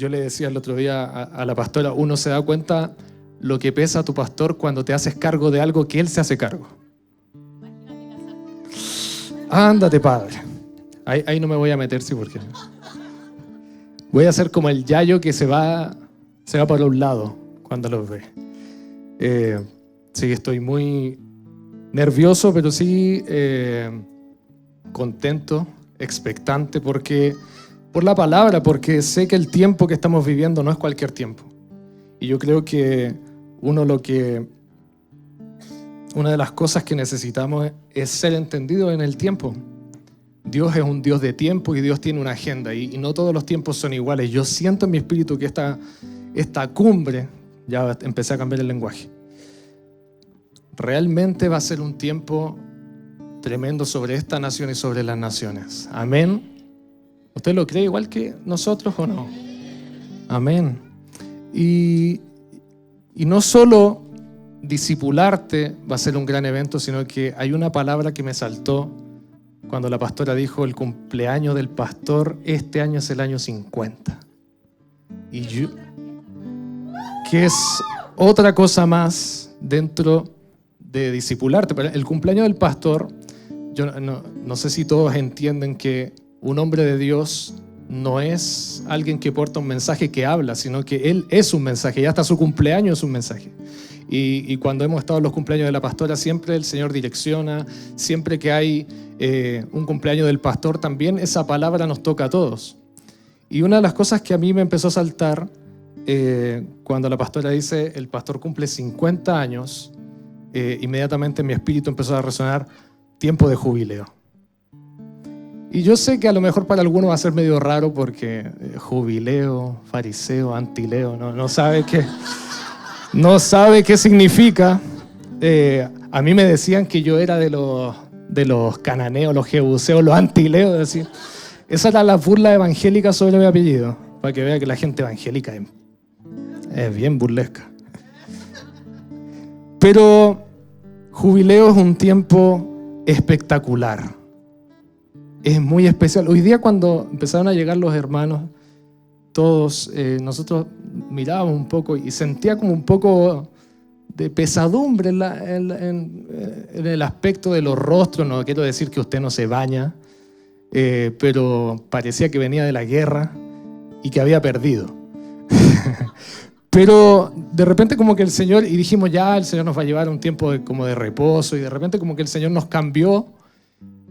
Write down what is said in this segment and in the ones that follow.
Yo le decía el otro día a la pastora, uno se da cuenta lo que pesa a tu pastor cuando te haces cargo de algo que él se hace cargo. Ándate, padre. Ahí no me voy a meter, sí, porque voy a ser como el yayo que se va para un lado cuando los ve. Sí, estoy muy nervioso, pero sí contento, expectante por la palabra, porque sé que el tiempo que estamos viviendo no es cualquier tiempo. Y yo creo que una de las cosas que necesitamos es ser entendidos en el tiempo. Dios es un Dios de tiempo y Dios tiene una agenda y no todos los tiempos son iguales. Yo siento en mi espíritu que esta cumbre, ya empecé a cambiar el lenguaje, realmente va a ser un tiempo tremendo sobre esta nación y sobre las naciones. Amén. ¿Usted lo cree igual que nosotros o no? Amén. Y no solo discipularte va a ser un gran evento, sino que hay una palabra que me saltó cuando la pastora dijo el cumpleaños del pastor este año es el año 50. Y yo, que es otra cosa más dentro de discipularte. Pero el cumpleaños del pastor, yo no sé si todos entienden que un hombre de Dios no es alguien que porta un mensaje que habla, sino que él es un mensaje, y hasta su cumpleaños es un mensaje. Y cuando hemos estado en los cumpleaños de la pastora, siempre el Señor direcciona, siempre que hay un cumpleaños del pastor, también esa palabra nos toca a todos. Y una de las cosas que a mí me empezó a saltar cuando la pastora dice, el pastor cumple 50 años, inmediatamente en mi espíritu empezó a resonar tiempo de jubileo. Y yo sé que a lo mejor para algunos va a ser medio raro porque jubileo, fariseo, antileo, no sabe qué significa. A mí me decían que yo era de los cananeos, los jebuseos, los antileos. Decir. Esa era la burla evangélica sobre mi apellido, para que vea que la gente evangélica es bien burlesca. Pero jubileo es un tiempo espectacular. Es muy especial. Hoy día cuando empezaron a llegar los hermanos, todos, nosotros mirábamos un poco y sentía como un poco de pesadumbre en el aspecto de los rostros. No quiero decir que usted no se baña, pero parecía que venía de la guerra y que había perdido. Pero de repente como que el Señor, y dijimos ya, el Señor nos va a llevar un tiempo como de reposo, y de repente como que el Señor nos cambió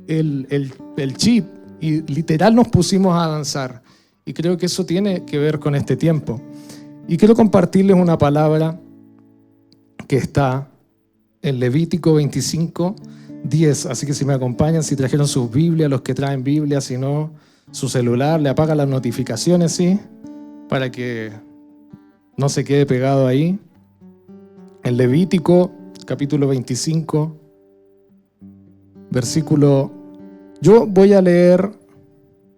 el chip y literal nos pusimos a danzar. Y creo que eso tiene que ver con este tiempo. Y quiero compartirles una palabra que está en Levítico 25, 10. Así que si me acompañan, si trajeron sus Biblias, los que traen Biblia, si no, su celular, le apaga las notificaciones, ¿sí? Para que no se quede pegado ahí. En Levítico, capítulo 25, versículo... Yo voy a leer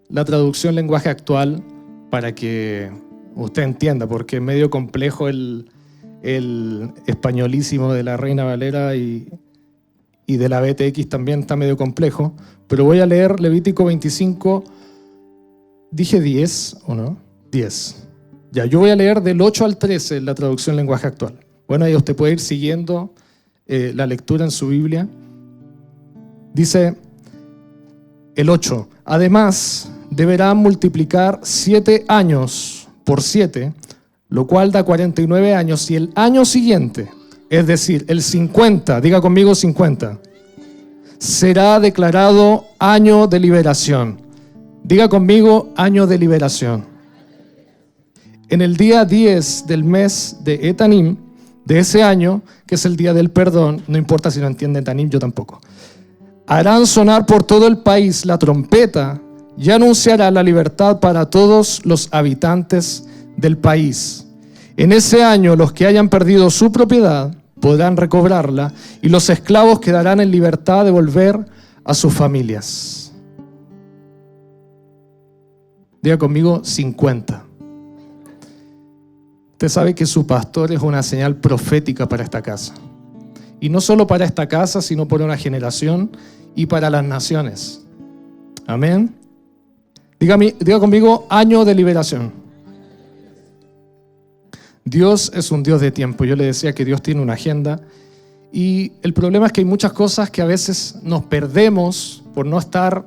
la traducción lenguaje actual para que usted entienda, porque es medio complejo el españolísimo de la Reina Valera y de la BTX también está medio complejo, pero voy a leer Levítico 25, dije 10, ¿o no? 10. Ya, yo voy a leer del 8 al 13 en la traducción lenguaje actual. Bueno, ahí usted puede ir siguiendo la lectura en su Biblia. Dice el 8, además deberán multiplicar 7 años por 7, lo cual da 49 años, y el año siguiente, es decir, el 50, diga conmigo 50, será declarado año de liberación. Diga conmigo año de liberación. En el día 10 del mes de Etanim, de ese año, que es el día del perdón, no importa si no entiende Etanim, yo tampoco, harán sonar por todo el país la trompeta y anunciará la libertad para todos los habitantes del país. En ese año los que hayan perdido su propiedad podrán recobrarla y los esclavos quedarán en libertad de volver a sus familias. Diga conmigo 50. Usted sabe que su pastor es una señal profética para esta casa. Y no solo para esta casa, sino por una generación y para las naciones. Amén. Diga conmigo, año de liberación. Dios es un Dios de tiempo. Yo le decía que Dios tiene una agenda y el problema es que hay muchas cosas que a veces nos perdemos por no estar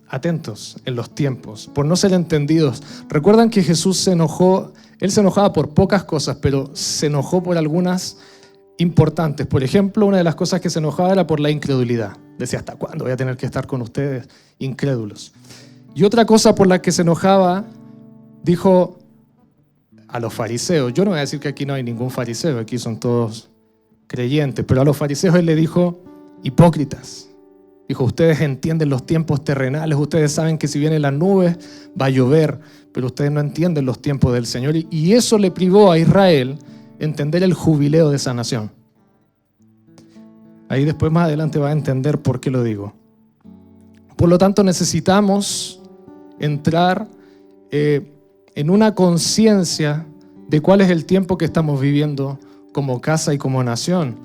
atentos en los tiempos, por no ser entendidos. Recuerdan que Jesús se enojó, Él se enojaba por pocas cosas, pero se enojó por algunas importantes. Por ejemplo, una de las cosas que se enojaba era por la incredulidad. Decía, ¿hasta cuándo voy a tener que estar con ustedes incrédulos? Y otra cosa por la que se enojaba, dijo a los fariseos. Yo no voy a decir que aquí no hay ningún fariseo, aquí son todos creyentes, pero a los fariseos Él le dijo, hipócritas. Dijo, ustedes entienden los tiempos terrenales, ustedes saben que si vienen las nubes va a llover, pero ustedes no entienden los tiempos del Señor. Y eso le privó a Israel entender el jubileo de esa nación. Ahí después más adelante va a entender por qué lo digo. Por lo tanto, necesitamos entrar en una conciencia de cuál es el tiempo que estamos viviendo como casa y como nación.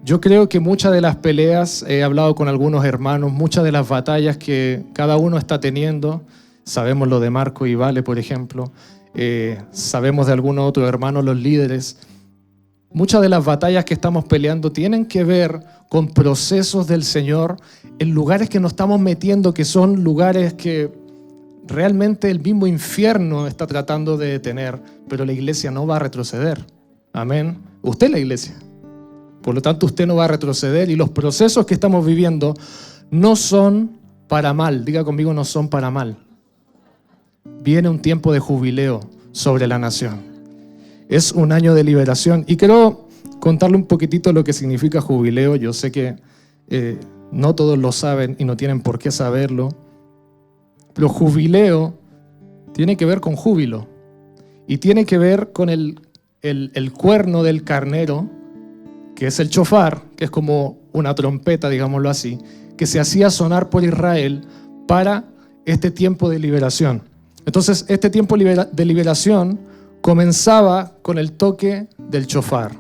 Yo creo que muchas de las peleas, he hablado con algunos hermanos, muchas de las batallas que cada uno está teniendo, sabemos lo de Marco y Vale, por ejemplo, sabemos de algunos otros hermanos, los líderes, muchas de las batallas que estamos peleando tienen que ver con procesos del Señor en lugares que nos estamos metiendo, que son lugares que realmente el mismo infierno está tratando de detener, pero la iglesia no va a retroceder. Amén. Usted es la iglesia. Por lo tanto, usted no va a retroceder y los procesos que estamos viviendo no son para mal. Diga conmigo, no son para mal. Viene un tiempo de jubileo sobre la nación. Es un año de liberación. Y quiero contarle un poquitito lo que significa jubileo. Yo sé que no todos lo saben y no tienen por qué saberlo. Pero jubileo tiene que ver con júbilo. Y tiene que ver con el cuerno del carnero, que es el shofar, que es como una trompeta, digámoslo así, que se hacía sonar por Israel para este tiempo de liberación. Entonces, este tiempo de liberación comenzaba con el toque del shofar.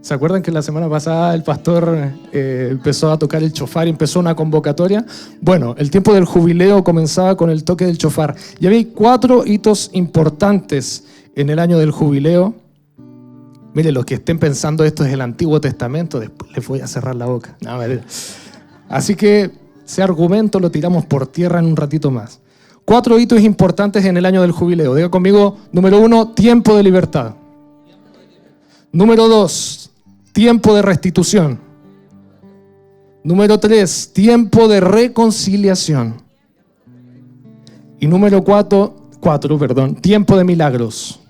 ¿Se acuerdan que la semana pasada el pastor empezó a tocar el shofar y empezó una convocatoria? Bueno, el tiempo del jubileo comenzaba con el toque del shofar. Y había 4 hitos importantes en el año del jubileo. Mire, los que estén pensando esto es el Antiguo Testamento, después les voy a cerrar la boca. No, así que ese argumento lo tiramos por tierra en un ratito más. 4 hitos importantes en el año del jubileo. Diga conmigo, número 1, tiempo de libertad. Número 2, tiempo de restitución. Número 3, tiempo de reconciliación. Y número 4, tiempo de milagros.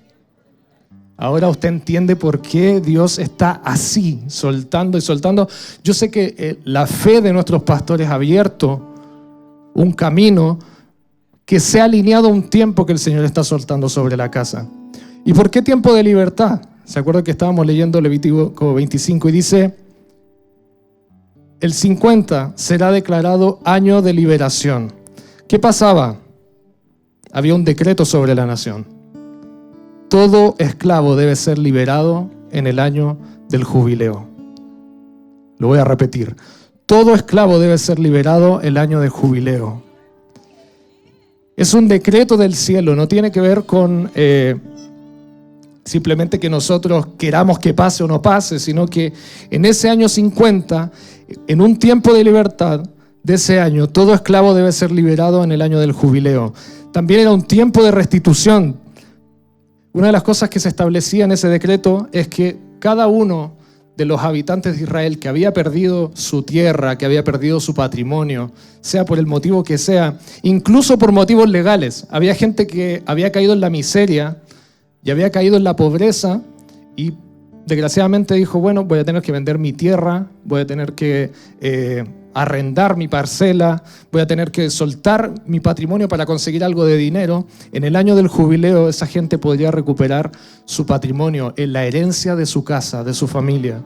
Ahora usted entiende por qué Dios está así, soltando y soltando. Yo sé que la fe de nuestros pastores ha abierto un camino que se ha alineado a un tiempo que el Señor está soltando sobre la casa. ¿Y por qué tiempo de libertad? ¿Se acuerdan que estábamos leyendo Levítico 25 y dice, el 50 será declarado año de liberación? ¿Qué pasaba? Había un decreto sobre la nación. Todo esclavo debe ser liberado en el año del jubileo. Lo voy a repetir. Todo esclavo debe ser liberado el año del jubileo. Es un decreto del cielo, no tiene que ver con simplemente que nosotros queramos que pase o no pase, sino que en ese año 50, en un tiempo de libertad de ese año, todo esclavo debe ser liberado en el año del jubileo. También era un tiempo de restitución. Una de las cosas que se establecía en ese decreto es que cada uno de los habitantes de Israel que había perdido su tierra, que había perdido su patrimonio, sea por el motivo que sea, incluso por motivos legales. Había gente que había caído en la miseria y había caído en la pobreza y desgraciadamente dijo, bueno, voy a tener que vender mi tierra, voy a tener que arrendar mi parcela, voy a tener que soltar mi patrimonio para conseguir algo de dinero. En el año del jubileo esa gente podría recuperar su patrimonio en la herencia de su casa, de su familia.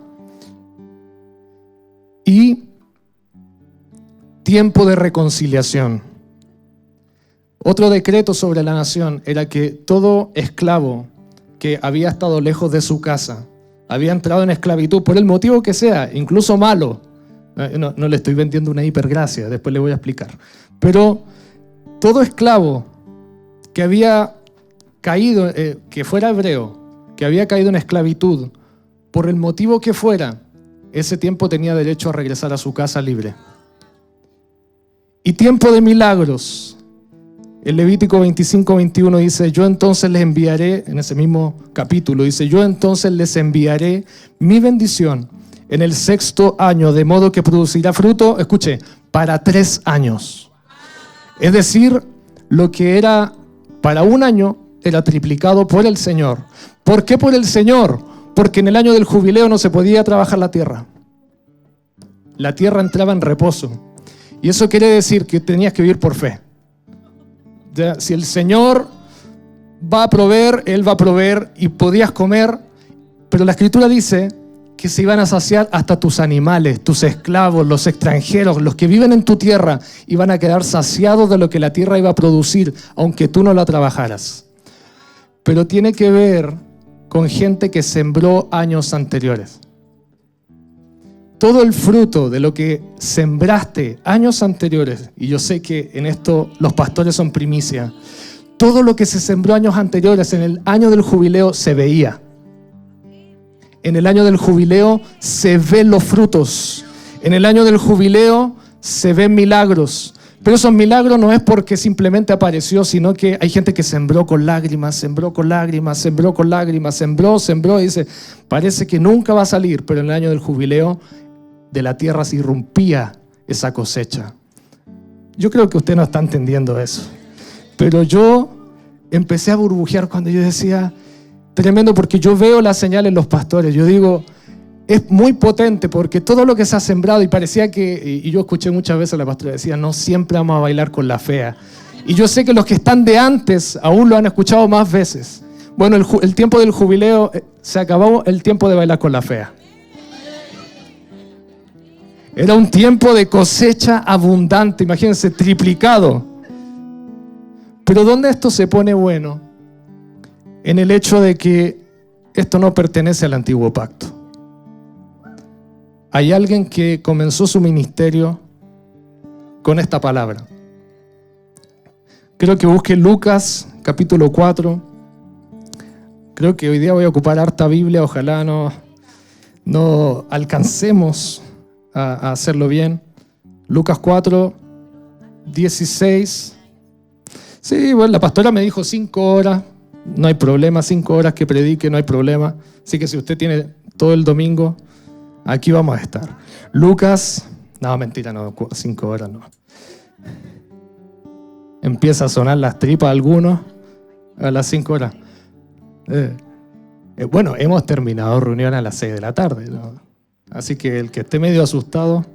Y tiempo de reconciliación. Otro decreto sobre la nación era que todo esclavo que había estado lejos de su casa, había entrado en esclavitud por el motivo que sea, incluso malo. No le estoy vendiendo una hipergracia, después le voy a explicar. Pero todo esclavo que había caído, que fuera hebreo, que había caído en esclavitud, por el motivo que fuera, ese tiempo tenía derecho a regresar a su casa libre. Y tiempo de milagros. El Levítico 25-21 dice, yo entonces les enviaré, en ese mismo capítulo, dice, yo entonces les enviaré mi bendición en el 6º año, de modo que producirá fruto, escuche, para 3 años. Es decir, lo que era para 1 año era triplicado por el Señor. ¿Por qué por el Señor? Porque en el año del jubileo no se podía trabajar la tierra. La tierra entraba en reposo. Y eso quiere decir que tenías que vivir por fe. Ya, si el Señor va a proveer, Él va a proveer y podías comer, pero la Escritura dice que se iban a saciar hasta tus animales, tus esclavos, los extranjeros, los que viven en tu tierra, iban a quedar saciados de lo que la tierra iba a producir, aunque tú no la trabajaras. Pero tiene que ver con gente que sembró años anteriores. Todo el fruto de lo que sembraste años anteriores, y yo sé que en esto los pastores son primicia, todo lo que se sembró años anteriores, en el año del jubileo se veía. En el año del jubileo se ven los frutos. En el año del jubileo se ven milagros. Pero esos milagros no es porque simplemente apareció, sino que hay gente que sembró con lágrimas, sembró con lágrimas, sembró con lágrimas, sembró y dice, parece que nunca va a salir, pero en el año del jubileo de la tierra se irrumpía esa cosecha. Yo creo que usted no está entendiendo eso. Pero yo empecé a burbujear cuando yo decía, tremendo, porque yo veo la señal en los pastores. Yo digo, es muy potente porque todo lo que se ha sembrado, y parecía que, y yo escuché muchas veces a la pastora decía, no siempre vamos a bailar con la fea. Y yo sé que los que están de antes aún lo han escuchado más veces. Bueno, el tiempo del jubileo se acabó, el tiempo de bailar con la fea. Era un tiempo de cosecha abundante, imagínense, triplicado. Pero ¿dónde esto se pone bueno? En el hecho de que esto no pertenece al antiguo pacto. Hay alguien que comenzó su ministerio con esta palabra. Creo que busque Lucas capítulo 4. Creo que hoy día voy a ocupar harta Biblia, ojalá no alcancemos a hacerlo bien. Lucas 4, 16. Sí, bueno, la pastora me dijo 5 horas. No hay problema, 5 horas que predique, no hay problema. Así que si usted tiene todo el domingo, aquí vamos a estar. Lucas, no, mentira, no, 5 horas no. Empieza a sonar las tripas a algunos a las 5 horas. Bueno, hemos terminado reunión a las 6 de la tarde, ¿no? Así que el que esté medio asustado,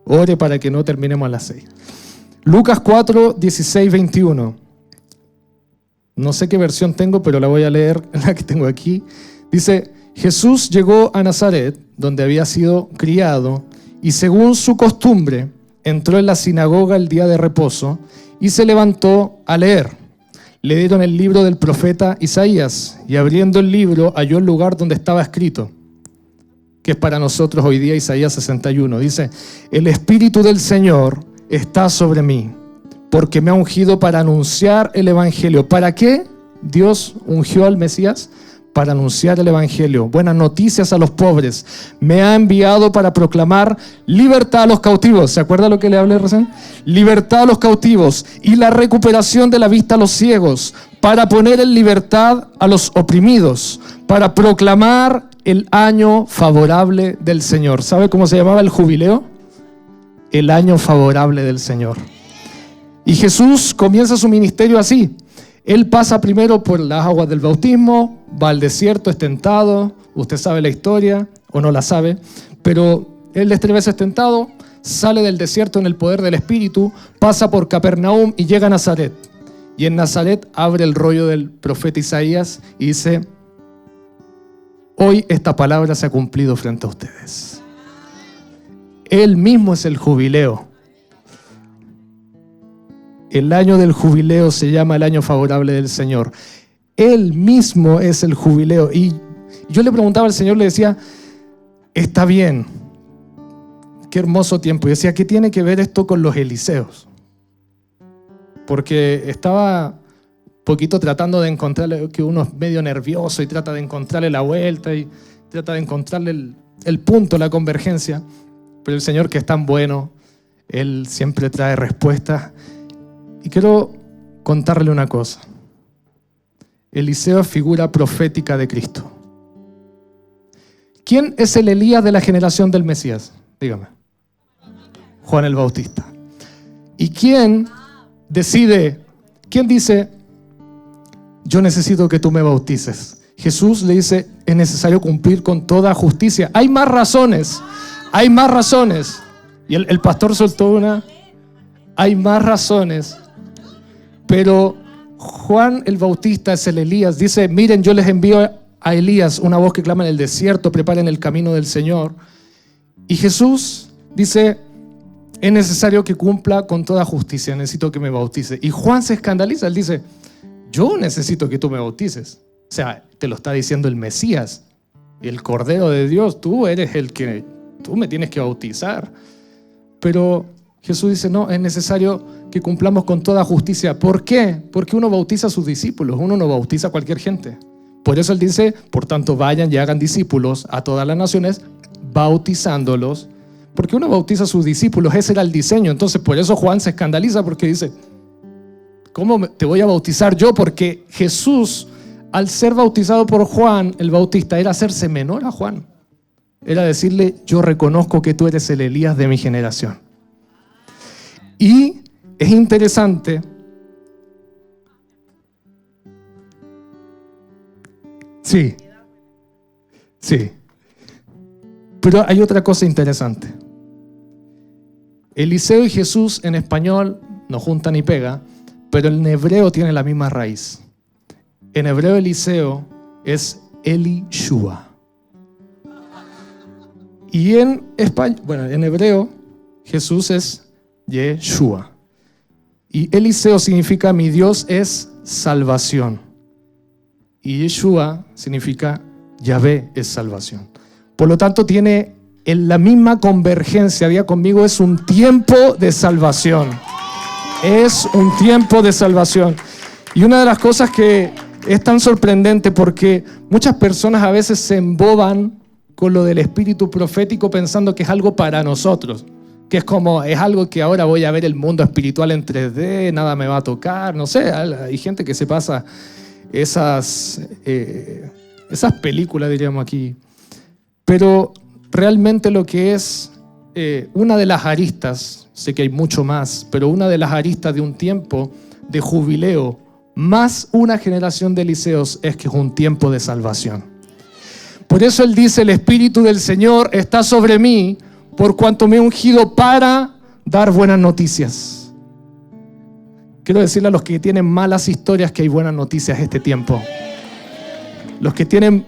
ore para que no terminemos a las 6. Lucas 4, 16, 21. No sé qué versión tengo, pero la voy a leer, la que tengo aquí. Dice, Jesús llegó a Nazaret, donde había sido criado, y según su costumbre, entró en la sinagoga el día de reposo y se levantó a leer. Le dieron el libro del profeta Isaías, y abriendo el libro halló el lugar donde estaba escrito, que es para nosotros hoy día Isaías 61. Dice, el Espíritu del Señor está sobre mí, porque me ha ungido para anunciar el Evangelio. ¿Para qué Dios ungió al Mesías? Para anunciar el Evangelio, buenas noticias a los pobres. Me ha enviado para proclamar libertad a los cautivos. ¿Se acuerda lo que le hablé recién? Libertad a los cautivos y la recuperación de la vista a los ciegos, para poner en libertad a los oprimidos, para proclamar el año favorable del Señor. ¿Sabe cómo se llamaba el jubileo? El año favorable del Señor. Y Jesús comienza su ministerio así. Él pasa primero por las aguas del bautismo, va al desierto, es tentado. Usted sabe la historia o no la sabe, pero él 3 veces tentado, sale del desierto en el poder del Espíritu, pasa por Capernaum y llega a Nazaret. Y en Nazaret abre el rollo del profeta Isaías y dice, hoy esta palabra se ha cumplido frente a ustedes. Él mismo es el jubileo. El año del jubileo se llama el año favorable del Señor. Él mismo es el jubileo. Y yo le preguntaba al Señor, le decía, está bien, qué hermoso tiempo. Y decía, ¿qué tiene que ver esto con los Eliseos? Porque estaba poquito tratando de encontrarle, que uno es medio nervioso y trata de encontrarle la vuelta y trata de encontrarle el punto, la convergencia. Pero el Señor, que es tan bueno, Él siempre trae respuestas. Y quiero contarle una cosa. Eliseo es figura profética de Cristo. ¿Quién es el Elías de la generación del Mesías? Dígame. Juan el Bautista. ¿Y quién dice, yo necesito que tú me bautices? Jesús le dice, es necesario cumplir con toda justicia. Hay más razones. Y el pastor soltó una. Hay más razones. Pero Juan el Bautista es el Elías. Dice, miren, yo les envío a Elías, una voz que clama en el desierto, preparen el camino del Señor. Y Jesús dice, es necesario que cumpla con toda justicia, necesito que me bautice. Y Juan se escandaliza, él dice, yo necesito que tú me bautices. O sea, te lo está diciendo el Mesías, el Cordero de Dios, tú eres el que, tú me tienes que bautizar. Pero Jesús dice, no, es necesario que cumplamos con toda justicia. ¿Por qué? Porque uno bautiza a sus discípulos, uno no bautiza a cualquier gente. Por eso él dice, por tanto vayan y hagan discípulos a todas las naciones, bautizándolos. Porque uno bautiza a sus discípulos, ese era el diseño. Entonces por eso Juan se escandaliza, porque dice, ¿cómo te voy a bautizar yo? Porque Jesús, al ser bautizado por Juan el Bautista, era hacerse menor a Juan. Era decirle, yo reconozco que tú eres el Elías de mi generación. Y es interesante, sí, pero hay otra cosa interesante. Eliseo y Jesús en español no juntan ni pega, pero en hebreo tiene la misma raíz. En hebreo Eliseo es Elishua. Y en español, en hebreo Jesús es Yeshua. Y Eliseo significa mi Dios es salvación. Y Yeshua significa Yahvé es salvación. Por lo tanto tiene en la misma convergencia. Diga conmigo, es un tiempo de salvación. Es un tiempo de salvación. Y una de las cosas que es tan sorprendente, porque muchas personas a veces se emboban con lo del espíritu profético pensando que es algo para nosotros, que es algo que ahora voy a ver el mundo espiritual en 3D, nada me va a tocar, no sé. Hay gente que se pasa esas películas, diríamos aquí. Pero realmente lo que es una de las aristas, sé que hay mucho más, pero una de las aristas de un tiempo de jubileo más una generación de Eliseos es que es un tiempo de salvación. Por eso él dice, el Espíritu del Señor está sobre mí, por cuanto me he ungido para dar buenas noticias. Quiero decirle a los que tienen malas historias que hay buenas noticias este tiempo. Los que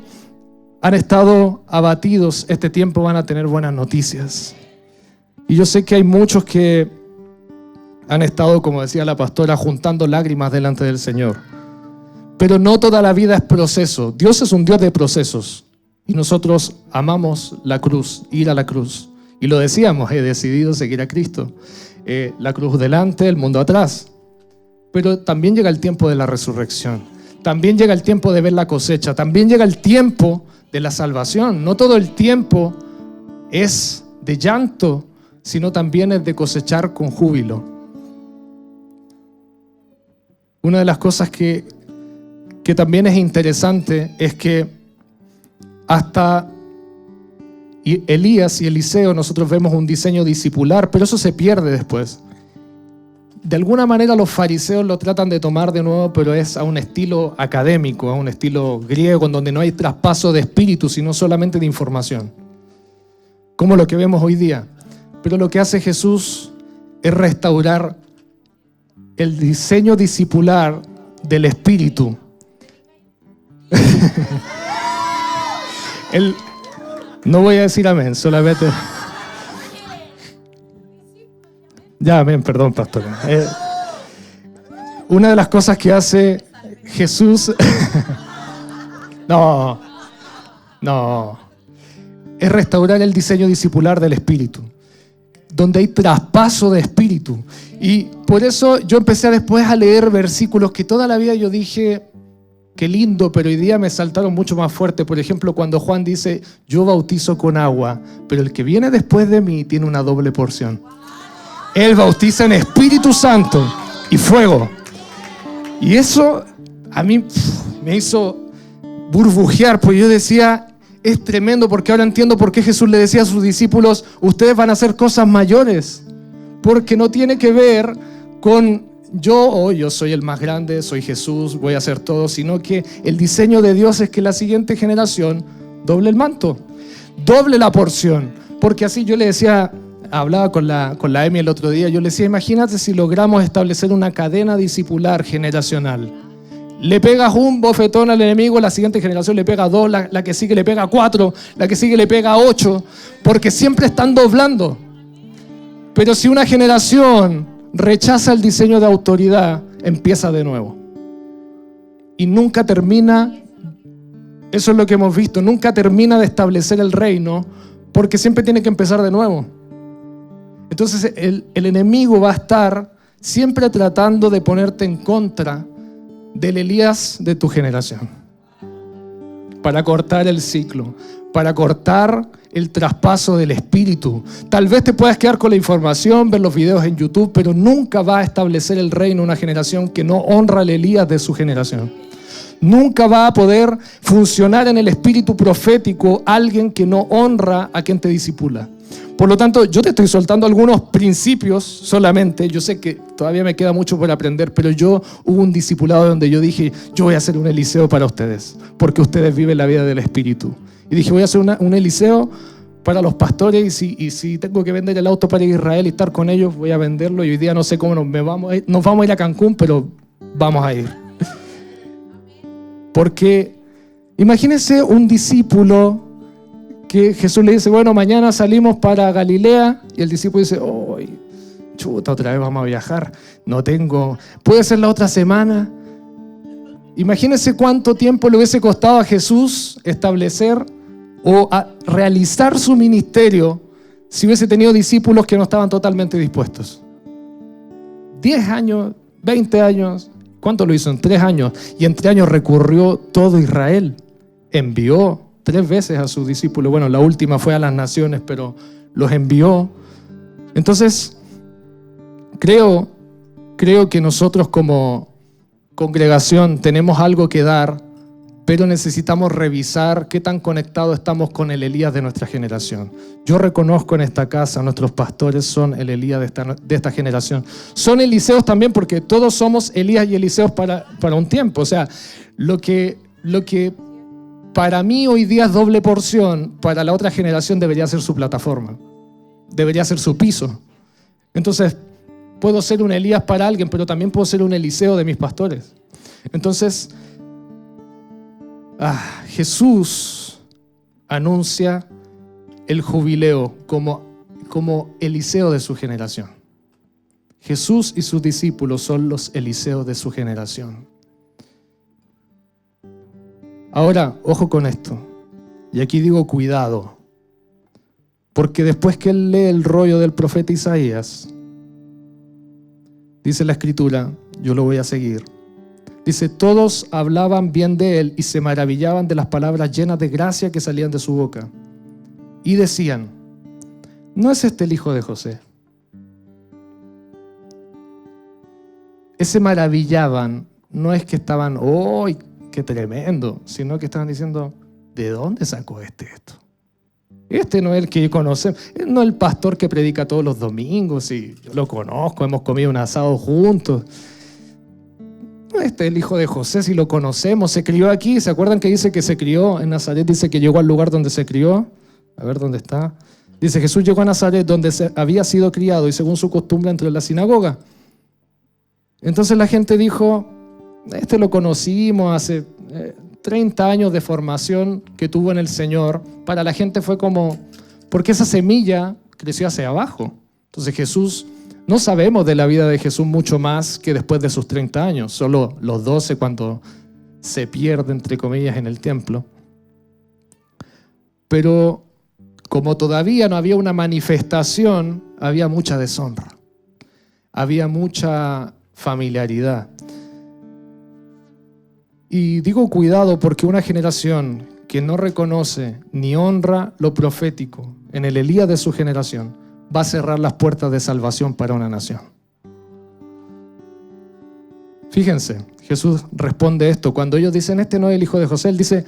han estado abatidos este tiempo van a tener buenas noticias. Y yo sé que hay muchos que han estado, como decía la pastora, juntando lágrimas delante del Señor. Pero no toda la vida es proceso. Dios es un Dios de procesos. Y nosotros amamos la cruz, ir a la cruz. Y lo decíamos, he decidido seguir a Cristo. La cruz delante, el mundo atrás. Pero también llega el tiempo de la resurrección. También llega el tiempo de ver la cosecha. También llega el tiempo de la salvación. No todo el tiempo es de llanto, sino también es de cosechar con júbilo. Una de las cosas que también es interesante es que hasta Elías y Eliseo nosotros vemos un diseño discipular, pero eso se pierde después. De alguna manera los fariseos lo tratan de tomar de nuevo, pero es a un estilo académico, a un estilo griego, en donde no hay traspaso de espíritu, sino solamente de información, como lo que vemos hoy día. Pero lo que hace Jesús es restaurar el diseño discipular del espíritu. No voy a decir amén, solamente... Ya, amén, perdón, pastor. Una de las cosas que hace Jesús... No, es restaurar el diseño discipular del espíritu, donde hay traspaso de espíritu. Y por eso yo empecé después a leer versículos que toda la vida yo dije, qué lindo, pero hoy día me saltaron mucho más fuerte. Por ejemplo, cuando Juan dice, yo bautizo con agua, pero el que viene después de mí tiene una doble porción. Él bautiza en Espíritu Santo y fuego. Y eso a mí me hizo burbujear, porque yo decía, es tremendo, porque ahora entiendo por qué Jesús le decía a sus discípulos, ustedes van a hacer cosas mayores, porque no tiene que ver con yo soy el más grande, soy Jesús, voy a hacer todo, sino que el diseño de Dios es que la siguiente generación doble el manto, doble la porción, porque así yo le decía, hablaba con la Emi el otro día, yo le decía, imagínate si logramos establecer una cadena discipular generacional. Le pegas un bofetón al enemigo, la siguiente generación le pega 2, la que sigue le pega 4, la que sigue le pega 8, porque siempre están doblando. Pero si una generación rechaza el diseño de autoridad, empieza de nuevo. Y nunca termina, eso es lo que hemos visto, nunca termina de establecer el reino, porque siempre tiene que empezar de nuevo. Entonces el enemigo va a estar siempre tratando de ponerte en contra del Elías de tu generación, para cortar el ciclo, para cortar el traspaso del espíritu. Tal vez te puedas quedar con la información, ver los videos en YouTube, pero nunca va a establecer el reino una generación que no honra al Elías de su generación. Nunca va a poder funcionar en el espíritu profético alguien que no honra a quien te discipula. Por lo tanto, yo te estoy soltando algunos principios solamente. Yo sé que todavía me queda mucho por aprender, pero hubo un discipulado donde yo dije, yo voy a hacer un Eliseo para ustedes, porque ustedes viven la vida del Espíritu. Y dije, voy a hacer un Eliseo para los pastores y si tengo que vender el auto para ir a Israel y estar con ellos, voy a venderlo. Y hoy día no sé cómo nos vamos a ir a Cancún, pero vamos a ir. Porque imagínense un discípulo que Jesús le dice, bueno, mañana salimos para Galilea, y el discípulo dice, chuta, otra vez vamos a viajar, no tengo, puede ser la otra semana. Imagínense cuánto tiempo le hubiese costado a Jesús establecer o a realizar su ministerio si hubiese tenido discípulos que no estaban totalmente dispuestos. 10 años, 20 años, ¿cuánto lo hizo? En 3 años, y en 3 años recorrió todo Israel, envió 3 veces a sus discípulos. Bueno, la última fue a las naciones, pero los envió. Entonces, creo que nosotros como congregación tenemos algo que dar, pero necesitamos revisar qué tan conectados estamos con el Elías de nuestra generación. Yo reconozco en esta casa, nuestros pastores son el Elías de esta generación. Son Eliseos también, porque todos somos Elías y Eliseos para un tiempo. O sea, lo que para mí hoy día es doble porción, para la otra generación debería ser su plataforma, debería ser su piso. Entonces, puedo ser un Elías para alguien, pero también puedo ser un Eliseo de mis pastores. Entonces, Jesús anuncia el jubileo como Eliseo de su generación. Jesús y sus discípulos son los Eliseos de su generación. Ahora, ojo con esto, y aquí digo cuidado, porque después que él lee el rollo del profeta Isaías, dice la Escritura, yo lo voy a seguir, dice, todos hablaban bien de él y se maravillaban de las palabras llenas de gracia que salían de su boca, y decían, ¿no es este el hijo de José? Ese maravillaban no es que estaban, ¡oh, qué tremendo!, sino que estaban diciendo, ¿de dónde sacó esto? Este no es el que conocemos, no es el pastor que predica todos los domingos, y yo lo conozco, hemos comido un asado juntos. No, este es el hijo de José, si lo conocemos, se crió aquí. ¿Se acuerdan que dice que se crió en Nazaret? Dice que llegó al lugar donde se crió. A ver dónde está. Dice, Jesús llegó a Nazaret, donde había sido criado, y según su costumbre entró en la sinagoga. Entonces la gente dijo, este lo conocimos hace 30 años de formación que tuvo en el Señor. Para la gente fue como, porque esa semilla creció hacia abajo. Entonces Jesús, no sabemos de la vida de Jesús mucho más que después de sus 30 años, solo los 12 cuando se pierde, entre comillas, en el templo. Pero como todavía no había una manifestación, había mucha deshonra. había mucha familiaridad. Y digo cuidado porque una generación que no reconoce ni honra lo profético en el Elías de su generación va a cerrar las puertas de salvación para una nación. Fíjense, Jesús responde esto. Cuando ellos dicen, este no es el hijo de José, él dice,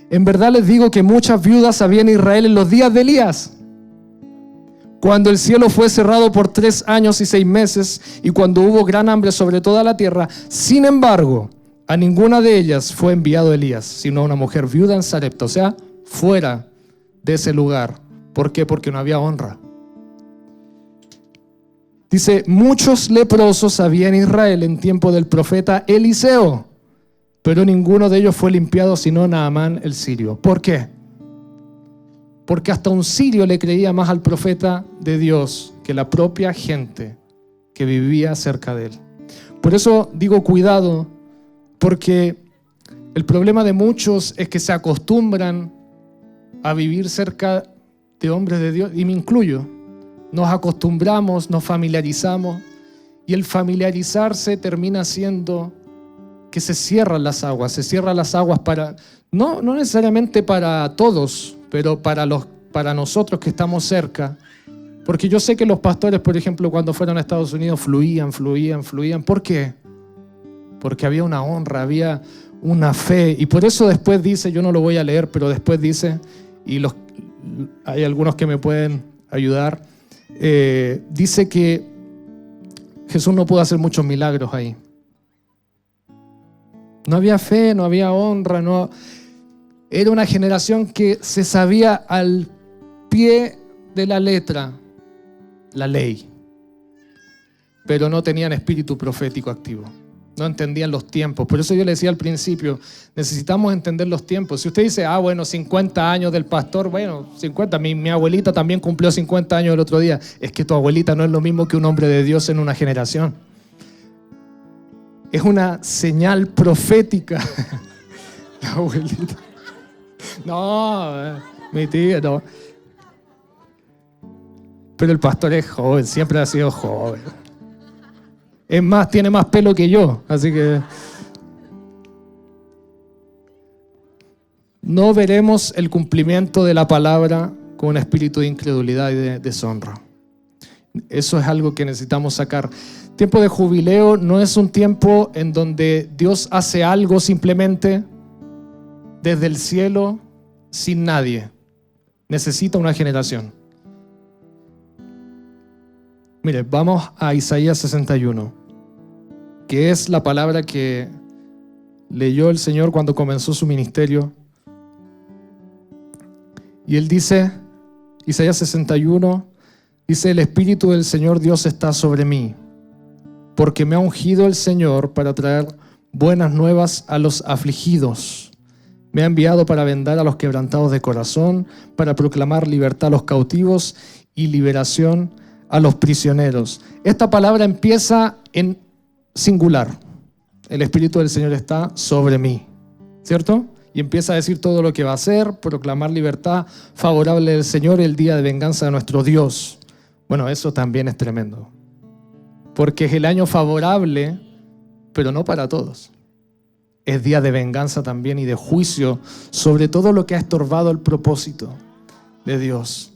en verdad les digo que muchas viudas había en Israel en los días de Elías, cuando el cielo fue cerrado por 3 años y 6 meses y cuando hubo gran hambre sobre toda la tierra. Sin embargo, a ninguna de ellas fue enviado Elías, sino a una mujer viuda en Sarepta, o sea, fuera de ese lugar. ¿Por qué? Porque no había honra. Dice, muchos leprosos había en Israel en tiempo del profeta Eliseo, pero ninguno de ellos fue limpiado sino Naamán el sirio. ¿Por qué? Porque hasta un sirio le creía más al profeta de Dios que la propia gente que vivía cerca de él. Por eso digo cuidado, porque el problema de muchos es que se acostumbran a vivir cerca de hombres de Dios, y me incluyo. Nos acostumbramos, nos familiarizamos, y el familiarizarse termina siendo que se cierran las aguas para, no necesariamente para todos, pero para nosotros que estamos cerca. Porque yo sé que los pastores, por ejemplo, cuando fueron a Estados Unidos, fluían. ¿Por qué? Porque había una honra, había una fe. Y por eso después dice, yo no lo voy a leer, pero después dice, y hay algunos que me pueden ayudar, dice que Jesús no pudo hacer muchos milagros ahí. No había fe, no había honra, era una generación que se sabía al pie de la letra la ley, pero no tenían espíritu profético activo. No entendían los tiempos. Por eso yo le decía al principio, necesitamos entender los tiempos. Si usted dice, 50 años del pastor, 50, mi abuelita también cumplió 50 años el otro día. Es que tu abuelita no es lo mismo que un hombre de Dios en una generación. Es una señal profética. La abuelita. No, mi tía no. Pero el pastor es joven, siempre ha sido joven. Es más, tiene más pelo que yo, así que no veremos el cumplimiento de la palabra con un espíritu de incredulidad y de deshonra. Eso es algo que necesitamos sacar. Tiempo de jubileo no es un tiempo en donde Dios hace algo simplemente desde el cielo sin nadie. Necesita una generación. Mire, vamos a Isaías 61, que es la palabra que leyó el Señor cuando comenzó su ministerio. Y él dice, Isaías 61, dice, el Espíritu del Señor Dios está sobre mí, porque me ha ungido el Señor para traer buenas nuevas a los afligidos. Me ha enviado para vendar a los quebrantados de corazón, para proclamar libertad a los cautivos y liberación a los prisioneros. Esta palabra empieza en singular. El Espíritu del Señor está sobre mí, ¿cierto? Y empieza a decir todo lo que va a hacer, proclamar libertad favorable del Señor, el día de venganza de nuestro Dios. Bueno, eso también es tremendo, porque es el año favorable, pero no para todos. Es día de venganza también y de juicio sobre todo lo que ha estorbado el propósito de Dios.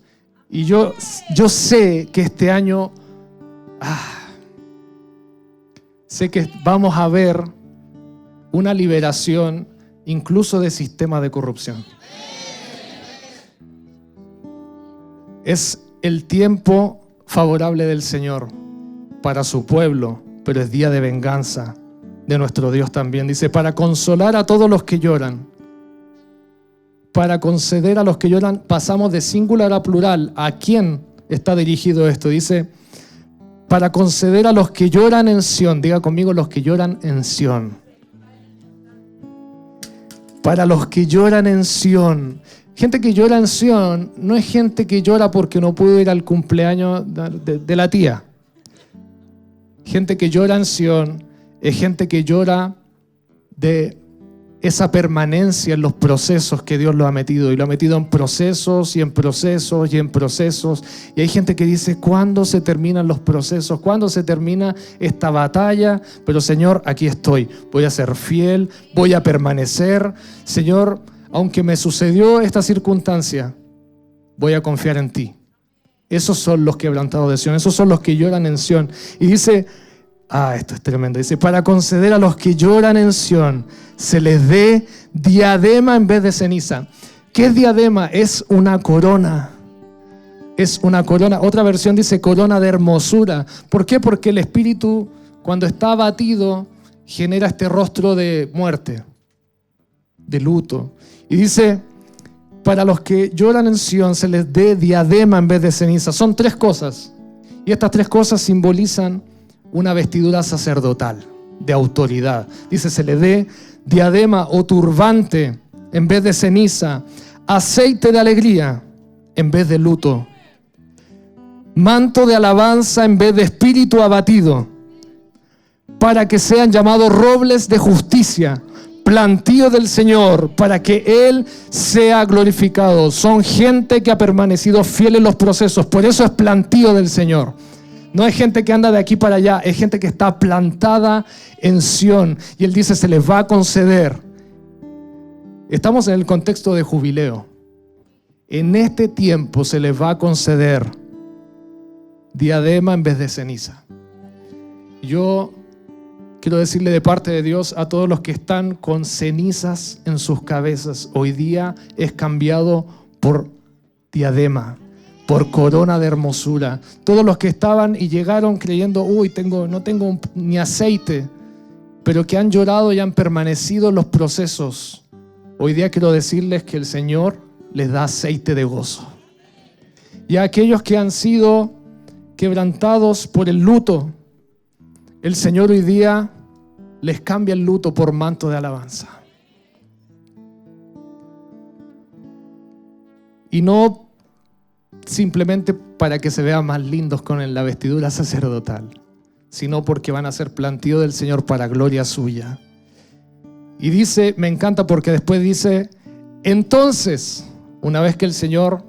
Y yo sé que este año, sé que vamos a ver una liberación incluso de sistemas de corrupción. Es el tiempo favorable del Señor para su pueblo, pero es día de venganza de nuestro Dios también. Dice, para consolar a todos los que lloran, para conceder a los que lloran. Pasamos de singular a plural. ¿A quién está dirigido esto? Dice, para conceder a los que lloran en Sión. Diga conmigo, los que lloran en Sión. Para los que lloran en Sión. Gente que llora en Sión no es gente que llora porque no pudo ir al cumpleaños de la tía. Gente que llora en Sión es gente que llora de esa permanencia en los procesos que Dios lo ha metido. Y lo ha metido en procesos y en procesos y en procesos. Y hay gente que dice, ¿cuándo se terminan los procesos? ¿Cuándo se termina esta batalla? Pero Señor, aquí estoy. Voy a ser fiel, voy a permanecer. Señor, aunque me sucedió esta circunstancia, voy a confiar en ti. Esos son los quebrantados de Sión, esos son los que lloran en Sión. Y dice, esto es tremendo, dice, para conceder a los que lloran en Sión, se les dé diadema en vez de ceniza. ¿Qué es diadema? Es una corona. Es una corona. Otra versión dice corona de hermosura. ¿Por qué? Porque el espíritu, cuando está abatido, genera este rostro de muerte, de luto. Y dice, para los que lloran en Sión se les dé diadema en vez de ceniza. Son 3 cosas. Y estas 3 cosas simbolizan una vestidura sacerdotal, de autoridad. Dice, se les dé diadema o turbante en vez de ceniza, aceite de alegría en vez de luto, manto de alabanza en vez de espíritu abatido, para que sean llamados robles de justicia, plantío del Señor, para que Él sea glorificado. Son gente que ha permanecido fiel en los procesos, por eso es plantío del Señor. No es gente que anda de aquí para allá, es gente que está plantada en Sión. Y Él dice, se les va a conceder. Estamos en el contexto de jubileo. En este tiempo se les va a conceder diadema en vez de ceniza. Yo quiero decirle de parte de Dios a todos los que están con cenizas en sus cabezas, hoy día es cambiado por diadema, por corona de hermosura. Todos los que estaban y llegaron creyendo, no tengo ni aceite, pero que han llorado y han permanecido en los procesos, hoy día quiero decirles que el Señor les da aceite de gozo. Y a aquellos que han sido quebrantados por el luto, el Señor hoy día les cambia el luto por manto de alabanza. Y no simplemente para que se vean más lindos con la vestidura sacerdotal, sino porque van a ser plantío del Señor para gloria suya. Y dice, me encanta porque después dice, entonces, una vez que el Señor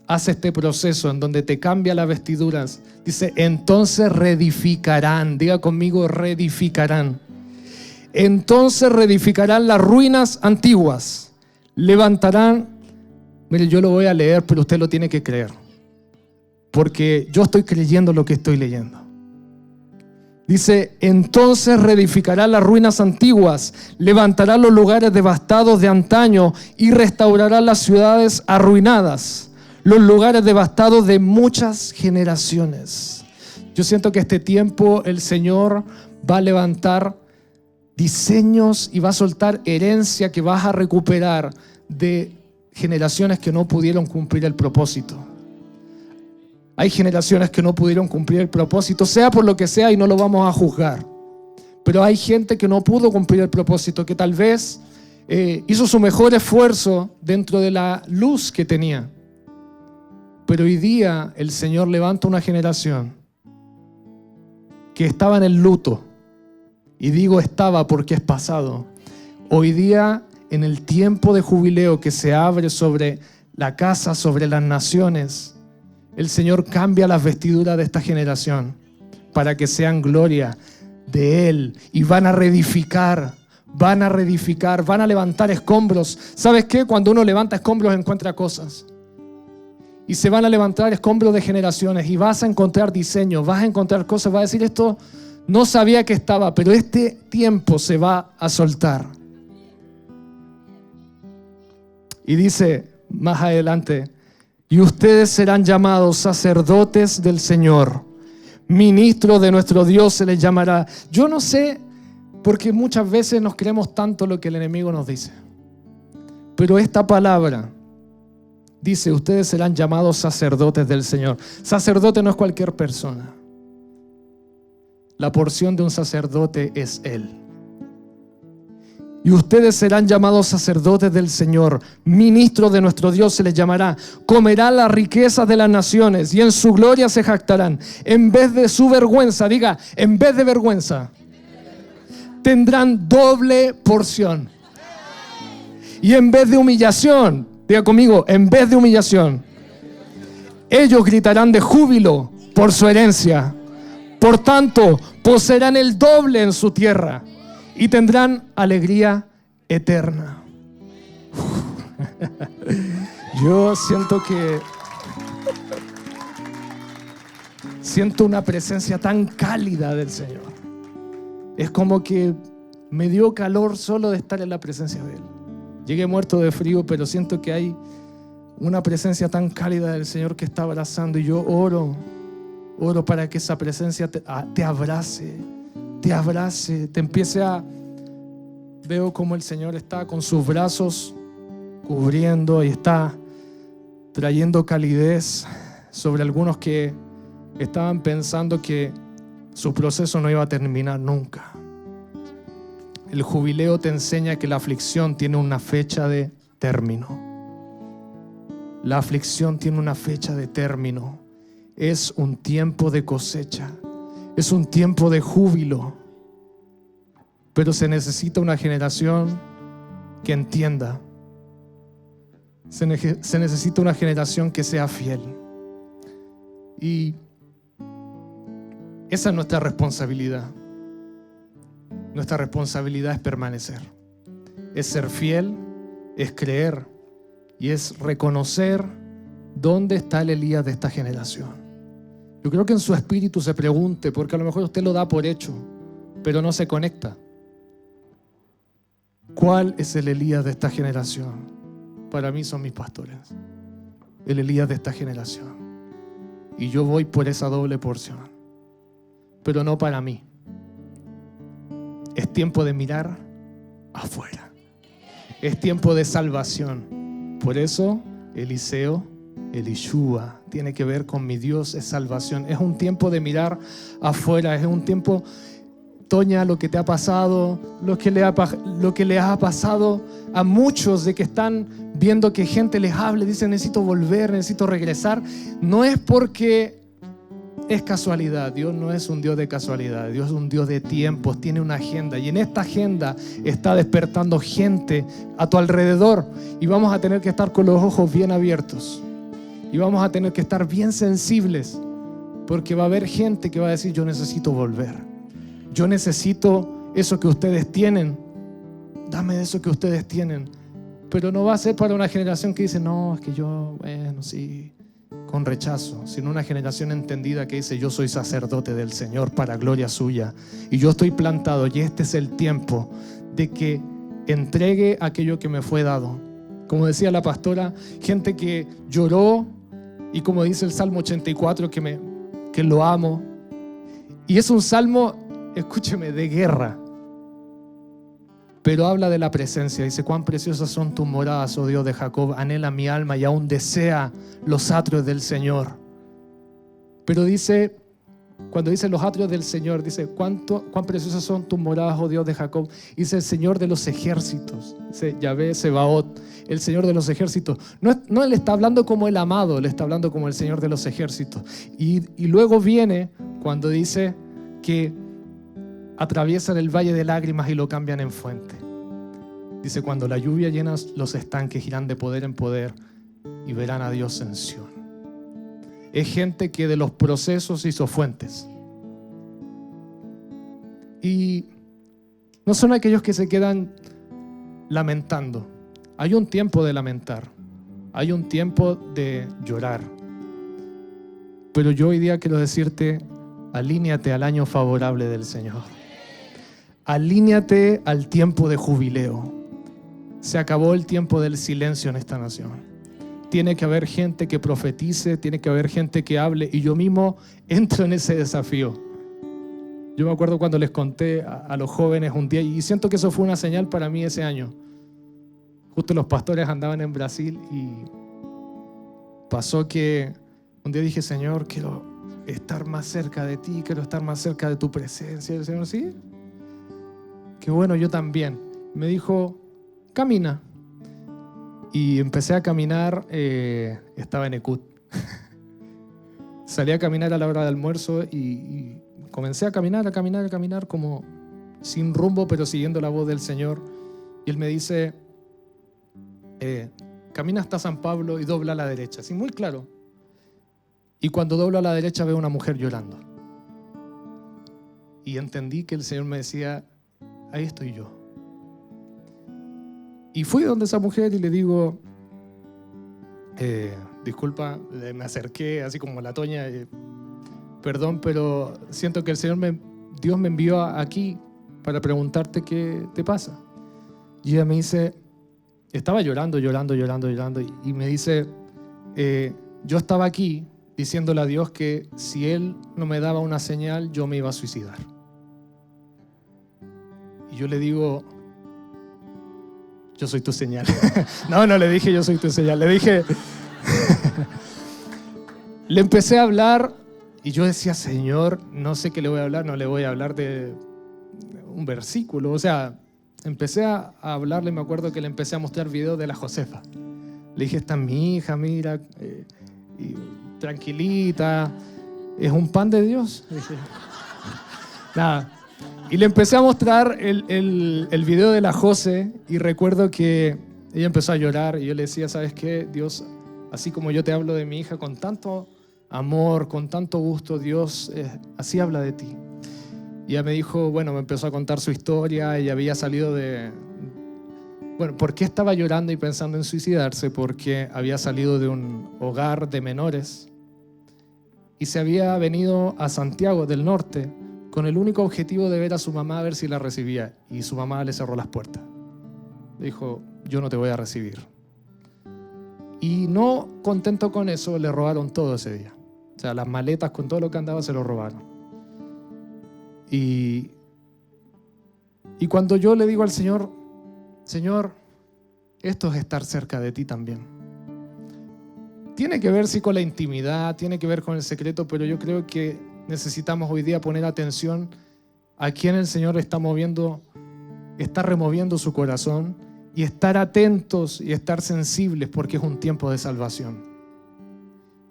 hace este proceso en donde te cambia las vestiduras, dice, entonces reedificarán. Diga conmigo, reedificarán. Entonces reedificarán las ruinas antiguas. Levantarán. Mire, yo lo voy a leer, pero usted lo tiene que creer. Porque yo estoy creyendo lo que estoy leyendo. Dice, entonces reedificarán las ruinas antiguas, levantarán los lugares devastados de antaño y restaurarán las ciudades arruinadas, los lugares devastados de muchas generaciones. Yo siento que este tiempo el Señor va a levantar diseños y va a soltar herencia que vas a recuperar de generaciones que no pudieron cumplir el propósito. Hay generaciones que no pudieron cumplir el propósito, sea por lo que sea, y no lo vamos a juzgar. Pero hay gente que no pudo cumplir el propósito, que tal vez hizo su mejor esfuerzo dentro de la luz que tenía. Pero hoy día el Señor levanta una generación que estaba en el luto. Y digo estaba porque es pasado. Hoy día, en el tiempo de jubileo que se abre sobre la casa, sobre las naciones, el Señor cambia las vestiduras de esta generación para que sean gloria de Él. Y van a reedificar, van a levantar escombros. ¿Sabes qué? Cuando uno levanta escombros encuentra cosas. Y se van a levantar escombros de generaciones y vas a encontrar diseños, vas a encontrar cosas, vas a decir, esto no sabía que estaba, pero este tiempo se va a soltar. Y dice más adelante, y ustedes serán llamados sacerdotes del Señor, ministros de nuestro Dios se les llamará. Yo no sé, porque muchas veces nos creemos tanto lo que el enemigo nos dice, pero esta palabra dice, ustedes serán llamados sacerdotes del Señor. Sacerdote no es cualquier persona. La porción de un sacerdote es Él. Y ustedes serán llamados sacerdotes del Señor, ministros de nuestro Dios se les llamará. Comerán las riquezas de las naciones y en su gloria se jactarán. En vez de su vergüenza, diga, en vez de vergüenza, tendrán doble porción. Y en vez de humillación, diga conmigo, en vez de humillación, ellos gritarán de júbilo por su herencia. Por tanto, poseerán el doble en su tierra y tendrán alegría eterna. Yo siento una presencia tan cálida del Señor. Es como que me dio calor solo de estar en la presencia de Él. Llegué muerto de frío, pero siento que hay una presencia tan cálida del Señor que está abrazando, y yo oro para que esa presencia te abrace, te empiece a... Veo como el Señor está con sus brazos cubriendo y está trayendo calidez sobre algunos que estaban pensando que su proceso no iba a terminar nunca. El jubileo te enseña que la aflicción tiene una fecha de término. La aflicción tiene una fecha de término. Es un tiempo de cosecha. Es un tiempo de júbilo. Pero se necesita una generación que entienda. Se necesita una generación que sea fiel. Y esa es nuestra responsabilidad. Nuestra responsabilidad es permanecer. Es ser fiel, es creer y es reconocer dónde está el Elías de esta generación. Yo creo que en su espíritu se pregunte, porque a lo mejor usted lo da por hecho, pero no se conecta. ¿Cuál es el Elías de esta generación? Para mí son mis pastores. El Elías de esta generación. Y yo voy por esa doble porción. Pero no para mí. Es tiempo de mirar afuera. Es tiempo de salvación. Por eso Eliseo, Elishua, tiene que ver con mi Dios es salvación. Es un tiempo de mirar afuera. Es un tiempo... Toña, lo que te ha pasado, lo que le ha pasado a muchos de que están viendo que gente les hable, dicen necesito volver, necesito regresar. No es porque es casualidad. Dios no es un Dios de casualidad. Dios es un Dios de tiempos, tiene una agenda. Y en esta agenda está despertando gente a tu alrededor. Y vamos a tener que estar con los ojos bien abiertos. Y vamos a tener que estar bien sensibles. Porque va a haber gente que va a decir yo necesito volver. Yo necesito eso que ustedes tienen. Dame de eso que ustedes tienen. Pero no va a ser para una generación que dice, no, es que yo, bueno, sí, con rechazo. Sino una generación entendida que dice, yo soy sacerdote del Señor para gloria suya. Y yo estoy plantado y este es el tiempo de que entregue aquello que me fue dado. Como decía la pastora, gente que lloró y como dice el Salmo 84, que lo amo. Y es un salmo... Escúcheme, de guerra, pero habla de la presencia. Dice, cuán preciosas son tus moradas, oh Dios de Jacob, anhela mi alma y aún desea los atrios del Señor. Pero dice, cuando dice los atrios del Señor, dice, cuán preciosas son tus moradas, oh Dios de Jacob. Dice el Señor de los ejércitos, dice Yahvé Sebaot, el Señor de los ejércitos. No le está hablando como el amado, le está hablando como el Señor de los ejércitos. Y luego viene cuando dice que atraviesan el valle de lágrimas y lo cambian en fuente. Dice, cuando la lluvia llena los estanques, irán de poder en poder y verán a Dios en Sión. Es gente que de los procesos hizo fuentes. Y no son aquellos que se quedan lamentando. Hay un tiempo de lamentar. Hay un tiempo de llorar. Pero yo hoy día quiero decirte, alíñate al año favorable del Señor. Alíñate al tiempo de jubileo. Se acabó el tiempo del silencio en esta nación. Tiene que haber gente que profetice, tiene que haber gente que hable, y yo mismo entro en ese desafío. Yo me acuerdo cuando les conté a los jóvenes un día, y siento que eso fue una señal para mí ese año. Justo los pastores andaban en Brasil y pasó que un día dije, Señor, quiero estar más cerca de ti, quiero estar más cerca de tu presencia. Y el Señor, sí, qué bueno, yo también. Me dijo, camina. Y empecé a caminar, estaba en Ecut. Salí a caminar a la hora de almuerzo y comencé a caminar como sin rumbo, pero siguiendo la voz del Señor. Y Él me dice, camina hasta San Pablo y dobla a la derecha, así muy claro. Y cuando doblo a la derecha veo una mujer llorando. Y entendí que el Señor me decía, ahí estoy yo. Y fui donde esa mujer y le digo, disculpa, me acerqué así como la Toña, perdón, pero siento que Dios me envió aquí para preguntarte qué te pasa. Y ella me dice, estaba llorando, y me dice, yo estaba aquí diciéndole a Dios que si Él no me daba una señal, yo me iba a suicidar. Y yo le digo, yo soy tu señal. No le dije yo soy tu señal, le dije, le empecé a hablar y yo decía, Señor, no sé qué le voy a hablar, no le voy a hablar de un versículo, o sea, empecé a hablarle, me acuerdo que le empecé a mostrar videos de la Josefa. Le dije, esta es mi hija, mira, y tranquilita, es un pan de Dios. Dije, nada. Y le empecé a mostrar el video de la Jose y recuerdo que ella empezó a llorar y yo le decía, ¿sabes qué? Dios, así como yo te hablo de mi hija con tanto amor, con tanto gusto, Dios así habla de ti. Y ella me dijo, bueno, me empezó a contar su historia. Ella había salido bueno, ¿por qué estaba llorando y pensando en suicidarse? Porque había salido de un hogar de menores y se había venido a Santiago del Norte con el único objetivo de ver a su mamá, a ver si la recibía. Y su mamá le cerró las puertas. Le dijo, yo no te voy a recibir. Y no contento con eso, le robaron todo ese día. O sea, las maletas con todo lo que andaba se lo robaron. Y cuando yo le digo al Señor, Señor, esto es estar cerca de ti también. Tiene que ver sí con la intimidad, tiene que ver con el secreto, pero yo creo que necesitamos hoy día poner atención a quién el Señor está removiendo su corazón y estar atentos y estar sensibles porque es un tiempo de salvación.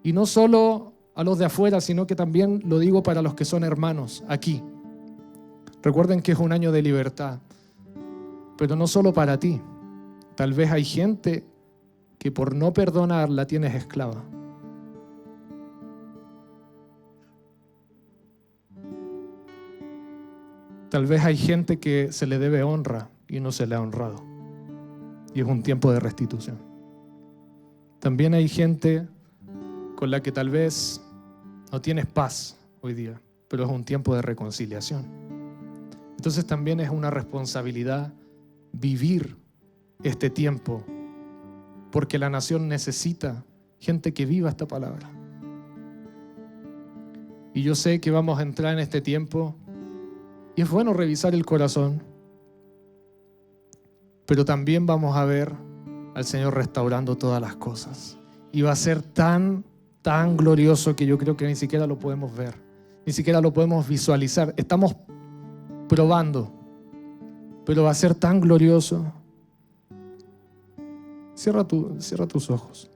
Y no solo a los de afuera, sino que también lo digo para los que son hermanos aquí. Recuerden que es un año de libertad, pero no solo para ti. Tal vez hay gente que por no perdonar la tienes esclava. Tal vez hay gente que se le debe honra y no se le ha honrado. Y es un tiempo de restitución. También hay gente con la que tal vez no tienes paz hoy día, pero es un tiempo de reconciliación. Entonces también es una responsabilidad vivir este tiempo, porque la nación necesita gente que viva esta palabra. Y yo sé que vamos a entrar en este tiempo y es bueno revisar el corazón, pero también vamos a ver al Señor restaurando todas las cosas. Y va a ser tan glorioso que yo creo que ni siquiera lo podemos ver, ni siquiera lo podemos visualizar. Estamos probando, pero va a ser tan glorioso. Cierra tus ojos.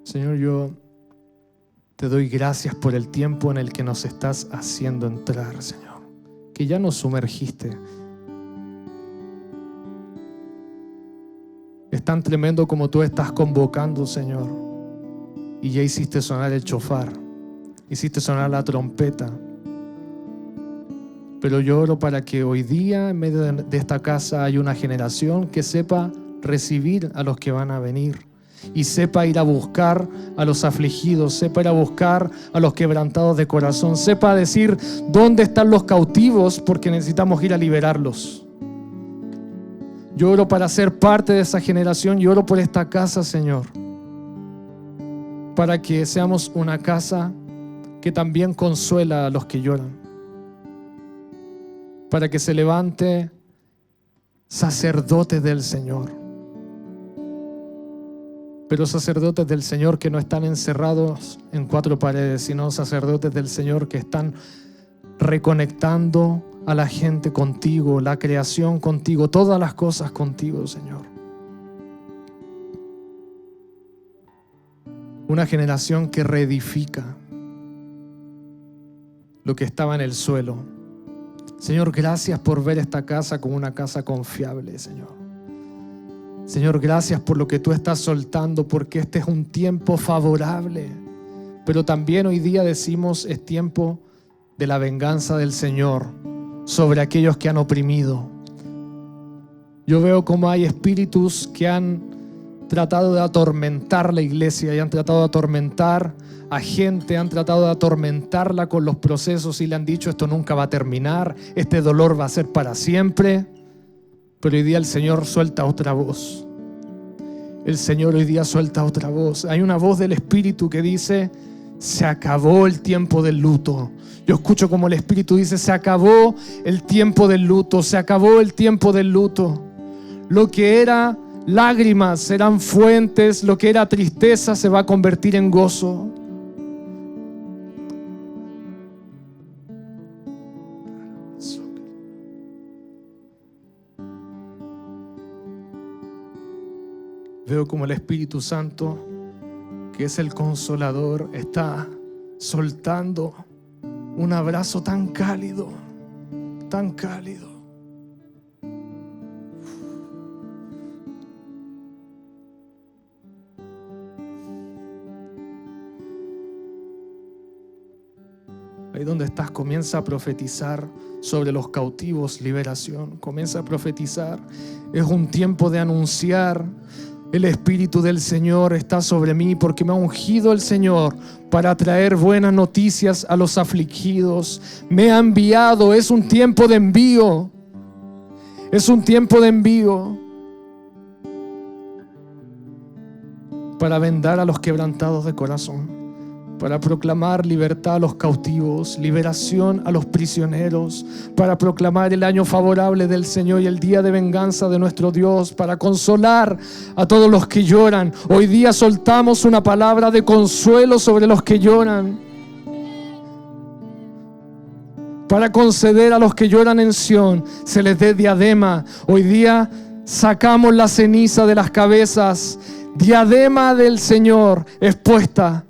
Señor, yo te doy gracias por el tiempo en el que nos estás haciendo entrar, Señor, que ya nos sumergiste. Es tan tremendo como tú estás convocando, Señor, y ya hiciste sonar el shofar, hiciste sonar la trompeta. Pero yo oro para que hoy día en medio de esta casa haya una generación que sepa recibir a los que van a venir y sepa ir a buscar a los afligidos, sepa ir a buscar a los quebrantados de corazón, sepa decir dónde están los cautivos porque necesitamos ir a liberarlos. Yo oro para ser parte de esa generación y oro por esta casa, Señor, para que seamos una casa que también consuela a los que lloran, para que se levante sacerdotes del Señor, pero sacerdotes del Señor que no están encerrados en cuatro paredes, sino sacerdotes del Señor que están reconectando a la gente contigo, la creación contigo, todas las cosas contigo, Señor. Una generación que reedifica, lo que estaba en el suelo. Señor, gracias por ver esta casa como una casa confiable, Señor. Señor, gracias por lo que tú estás soltando, porque este es un tiempo favorable. Pero también hoy día decimos, es tiempo de la venganza del Señor sobre aquellos que han oprimido. Yo veo cómo hay espíritus que han tratado de atormentar la iglesia y han tratado de atormentar a gente, han tratado de atormentarla con los procesos y le han dicho, esto nunca va a terminar, este dolor va a ser para siempre. Pero hoy día el Señor suelta otra voz. El Señor hoy día suelta otra voz. Hay una voz del Espíritu que dice, se acabó el tiempo del luto. Yo escucho como el Espíritu dice, se acabó el tiempo del luto, se acabó el tiempo del luto. Lo que era lágrimas serán fuentes, lo que era tristeza se va a convertir en gozo. Veo como el Espíritu Santo, que es el Consolador, está soltando un abrazo tan cálido, tan cálido. Ahí donde estás, comienza a profetizar sobre los cautivos, liberación. Comienza a profetizar. Es un tiempo de anunciar. El Espíritu del Señor está sobre mí porque me ha ungido el Señor para traer buenas noticias a los afligidos. Me ha enviado, es un tiempo de envío. Es un tiempo de envío para vendar a los quebrantados de corazón, para proclamar libertad a los cautivos, liberación a los prisioneros, para proclamar el año favorable del Señor y el día de venganza de nuestro Dios, para consolar a todos los que lloran. Hoy día soltamos una palabra de consuelo sobre los que lloran, para conceder a los que lloran en Sión, se les dé diadema. Hoy día sacamos la ceniza de las cabezas, diadema del Señor expuesta.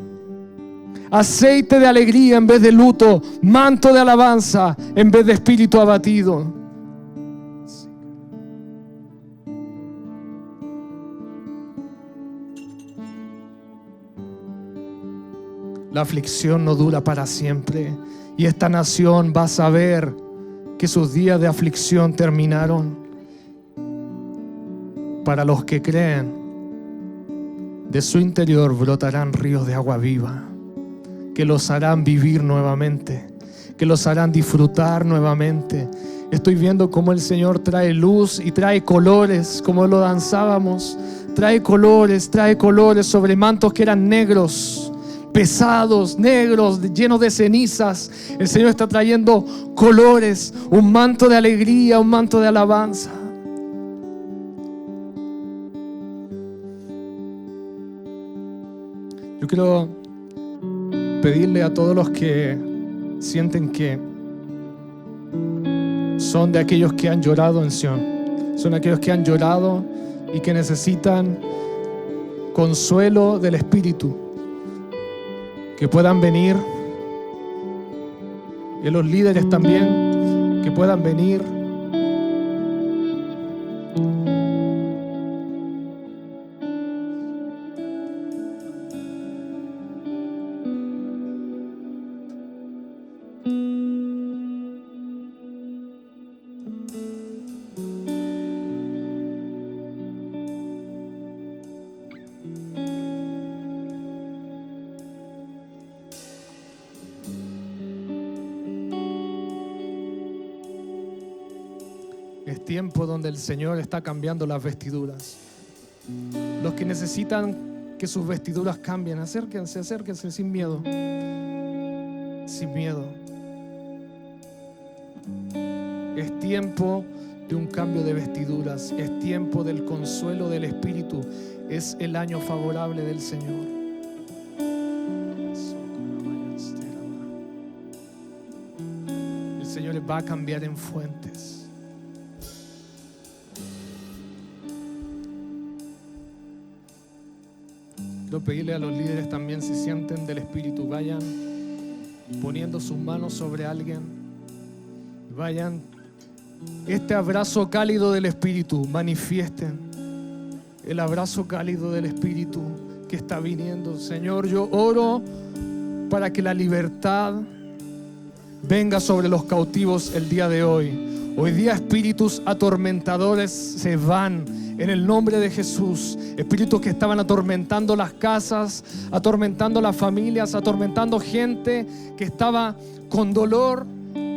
Aceite de alegría en vez de luto, manto de alabanza en vez de espíritu abatido. La aflicción no dura para siempre y esta nación va a saber que sus días de aflicción terminaron. Para los que creen, de su interior brotarán ríos de agua viva, que los harán vivir nuevamente, que los harán disfrutar nuevamente. Estoy viendo cómo el Señor trae luz y trae colores, como lo danzábamos. Trae colores sobre mantos que eran negros, pesados, negros, llenos de cenizas. El Señor está trayendo colores, un manto de alegría, un manto de alabanza. Yo quiero pedirle a todos los que sienten que son de aquellos que han llorado en Sión, son aquellos que han llorado y que necesitan consuelo del Espíritu, que puedan venir, y los líderes también, que puedan venir. Es tiempo donde el Señor está cambiando las vestiduras. Los que necesitan que sus vestiduras cambien, acérquense sin miedo. Sin miedo. Es tiempo de un cambio de vestiduras. Es tiempo del consuelo del Espíritu. Es el año favorable del Señor. El Señor les va a cambiar en fuentes. Quiero pedirle a los líderes también, si sienten del Espíritu, vayan poniendo sus manos sobre alguien. Vayan, este abrazo cálido del Espíritu, manifiesten el abrazo cálido del Espíritu que está viniendo. Señor, yo oro para que la libertad venga sobre los cautivos el día de hoy. Hoy día espíritus atormentadores se van en el nombre de Jesús. Espíritus que estaban atormentando las casas, atormentando las familias, atormentando gente que estaba con dolor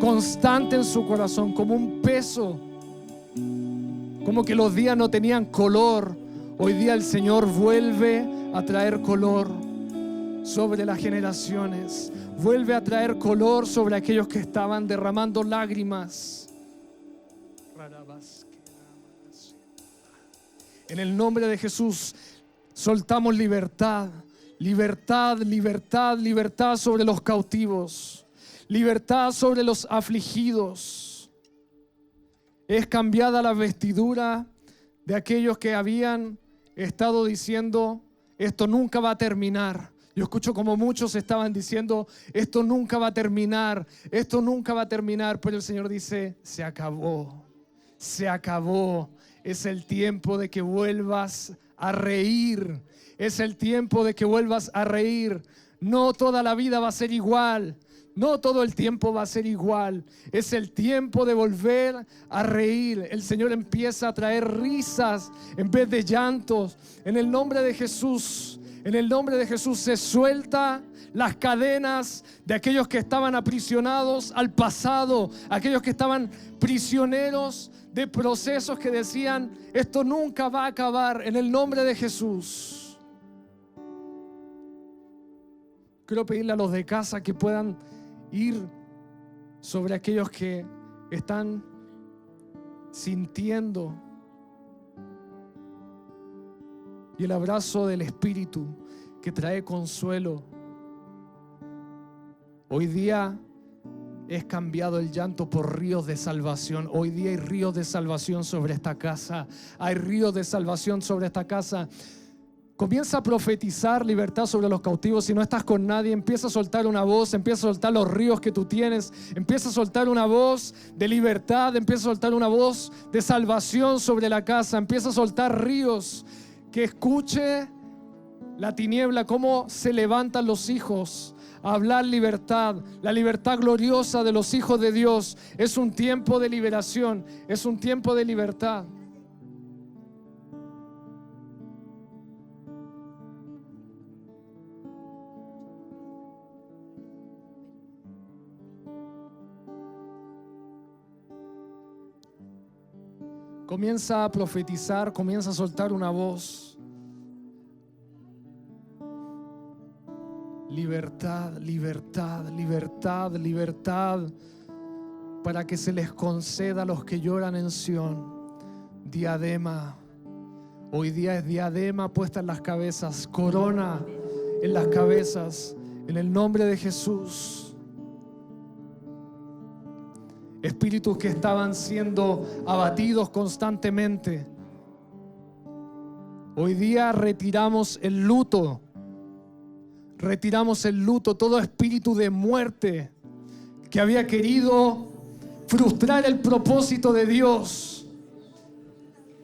constante en su corazón, como un peso, como que los días no tenían color. Hoy día el Señor vuelve a traer color sobre las generaciones, vuelve a traer color sobre aquellos que estaban derramando lágrimas. En el nombre de Jesús soltamos libertad, libertad, libertad, libertad sobre los cautivos, libertad sobre los afligidos. Es cambiada la vestidura de aquellos que habían estado diciendo: esto nunca va a terminar. Yo escucho como muchos estaban diciendo: esto nunca va a terminar, esto nunca va a terminar. Pero el Señor dice: se acabó, se acabó. Es el tiempo de que vuelvas a reír. Es el tiempo de que vuelvas a reír. No toda la vida va a ser igual. No todo el tiempo va a ser igual. Es el tiempo de volver a reír. El Señor empieza a traer risas en vez de llantos. En el nombre de Jesús, en el nombre de Jesús se suelta las cadenas de aquellos que estaban aprisionados al pasado, aquellos que estaban prisioneros de procesos que decían: esto nunca va a acabar. En el nombre de Jesús, quiero pedirle a los de casa que puedan ir sobre aquellos que están sintiendo y el abrazo del Espíritu que trae consuelo. Hoy día es cambiado el llanto por ríos de salvación. Hoy día hay ríos de salvación sobre esta casa. Hay ríos de salvación sobre esta casa. Comienza a profetizar libertad sobre los cautivos. Si no estás con nadie, empieza a soltar una voz, empieza a soltar los ríos que tú tienes, empieza a soltar una voz de libertad, empieza a soltar una voz de salvación sobre la casa, empieza a soltar ríos. Que escuche la tiniebla, cómo se levantan los hijos a hablar libertad, la libertad gloriosa de los hijos de Dios. Es un tiempo de liberación, es un tiempo de libertad. Comienza a profetizar, comienza a soltar una voz. Libertad, libertad, libertad, libertad, para que se les conceda a los que lloran en Sión diadema. Hoy día es diadema puesta en las cabezas, corona en las cabezas, en el nombre de Jesús. Espíritus que estaban siendo abatidos constantemente, hoy día retiramos el luto. Retiramos el luto, todo espíritu de muerte que había querido frustrar el propósito de Dios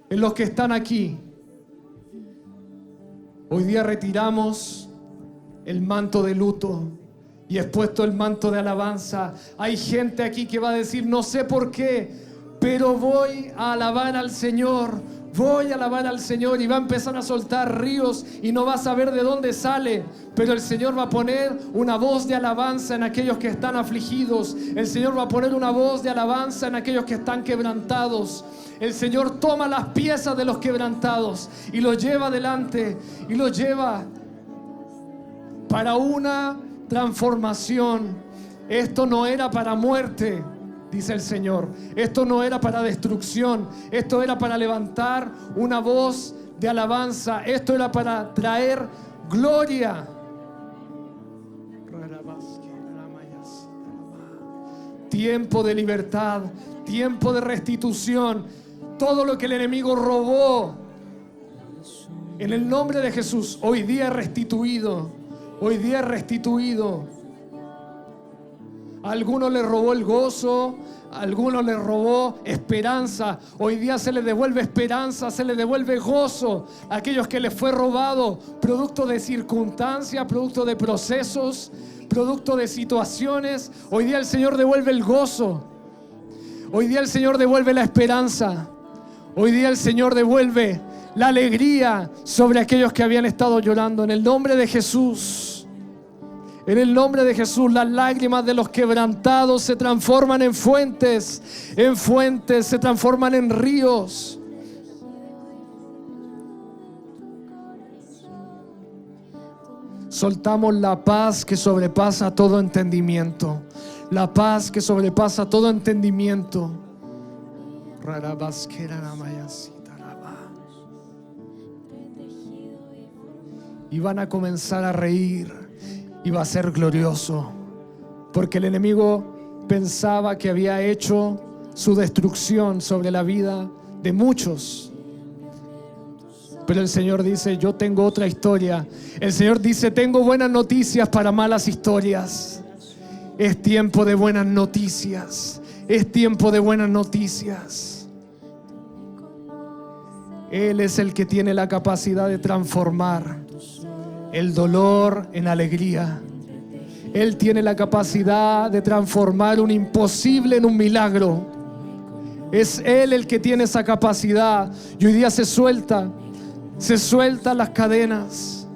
en los que están aquí. Hoy día retiramos el manto de luto y es puesto el manto de alabanza. Hay gente aquí que va a decir: no sé por qué, pero voy a alabar al Señor. Voy a alabar al Señor, y va a empezar a soltar ríos y no va a saber de dónde sale, pero el Señor va a poner una voz de alabanza en aquellos que están afligidos. El Señor va a poner una voz de alabanza en aquellos que están quebrantados. El Señor toma las piezas de los quebrantados y los lleva adelante y los lleva para una transformación. Esto no era para muerte, dice el Señor. Esto no era para destrucción. Esto era para levantar una voz de alabanza. Esto era para traer gloria. Tiempo de libertad, tiempo de restitución. Todo lo que el enemigo robó, en el nombre de Jesús, hoy día es restituido. Hoy día es restituido. A algunos les robó el gozo, a algunos les robó esperanza. Hoy día se les devuelve esperanza, se les devuelve gozo a aquellos que les fue robado, producto de circunstancias, producto de procesos, producto de situaciones. Hoy día el Señor devuelve el gozo. Hoy día el Señor devuelve la esperanza. Hoy día el Señor devuelve la alegría sobre aquellos que habían estado llorando. En el nombre de Jesús. En el nombre de Jesús, las lágrimas de los quebrantados se transforman en fuentes, se transforman en ríos. Soltamos la paz que sobrepasa todo entendimiento. La paz que sobrepasa todo entendimiento. Y van a comenzar a reír. Y va a ser glorioso, porque el enemigo pensaba que había hecho su destrucción sobre la vida de muchos. Pero el Señor dice, yo tengo otra historia. El Señor dice, tengo buenas noticias para malas historias. Es tiempo de buenas noticias. Es tiempo de buenas noticias. Él es el que tiene la capacidad de transformar el dolor en alegría. Él tiene la capacidad de transformar un imposible en un milagro. Es Él el que tiene esa capacidad. Y hoy día se sueltan las cadenas.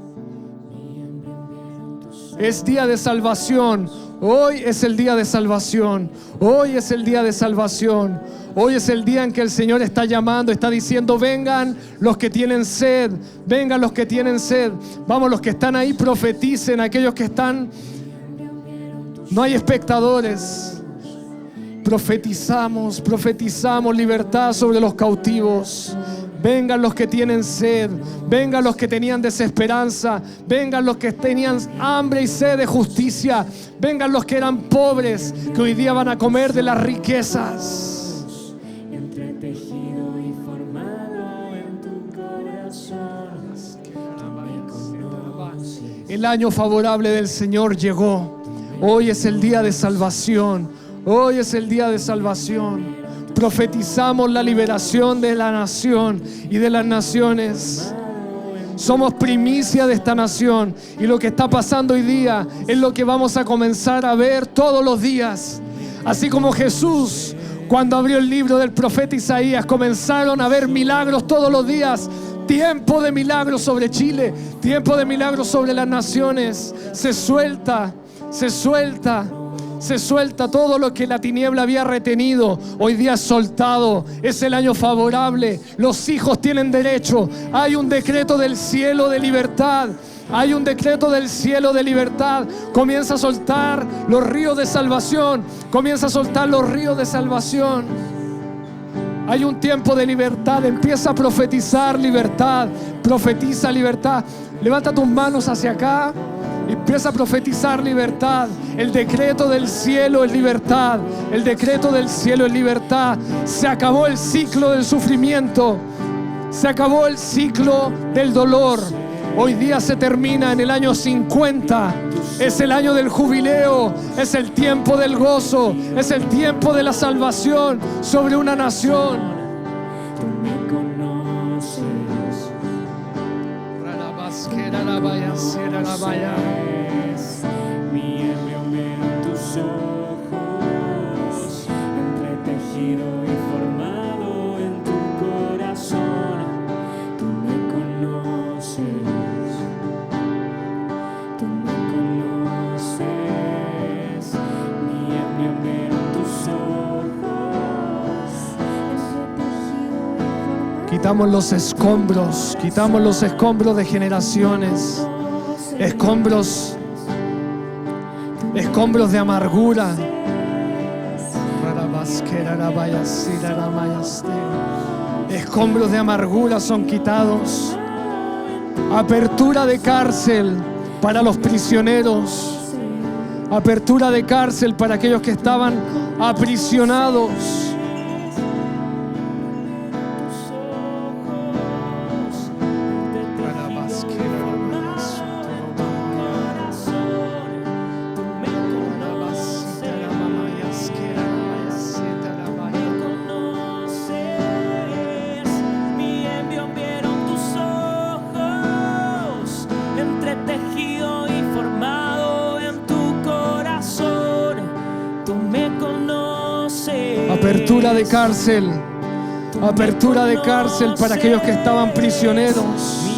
Es día de salvación. Hoy es el día de salvación. Hoy es el día de salvación. Hoy es el día en que el Señor está llamando, está diciendo, vengan los que tienen sed, vengan los que tienen sed. Vamos, los que están ahí, profeticen, aquellos que están, no hay espectadores. Profetizamos libertad sobre los cautivos. Vengan los que tienen sed, vengan los que tenían desesperanza, vengan los que tenían hambre y sed de justicia, vengan los que eran pobres, que hoy día van a comer de las riquezas. Entretejido y formado en tu corazón. El año favorable del Señor llegó. Hoy es el día de salvación. Hoy es el día de salvación. Profetizamos la liberación de la nación y de las naciones. Somos primicia de esta nación. Y lo que está pasando hoy día es lo que vamos a comenzar a ver todos los días. Así como Jesús, cuando abrió el libro del profeta Isaías, comenzaron a ver milagros todos los días. Tiempo de milagros sobre Chile. Tiempo de milagros sobre las naciones. Se suelta todo lo que la tiniebla había retenido. Hoy día es soltado. Es el año favorable. Los hijos tienen derecho. Hay un decreto del cielo de libertad. Hay un decreto del cielo de libertad. Comienza a soltar los ríos de salvación. Comienza a soltar los ríos de salvación. Hay un tiempo de libertad. Empieza a profetizar libertad. Profetiza libertad. Levanta tus manos hacia acá. Empieza a profetizar libertad. El decreto del cielo es libertad. El decreto del cielo es libertad. Se acabó el ciclo del sufrimiento. Se acabó el ciclo del dolor. Hoy día se termina en el año 50. Es el año del jubileo. Es el tiempo del gozo. Es el tiempo de la salvación sobre una nación. Mi embrión en tus ojos, entretejido y formado en tu corazón. Tú me conoces, mi embrión en tus ojos. Quitamos los escombros de generaciones, escombros de amargura. Escombros de amargura son quitados. Apertura de cárcel para los prisioneros. Apertura de cárcel para aquellos que estaban aprisionados. Apertura de cárcel. Apertura de cárcel para aquellos que estaban prisioneros.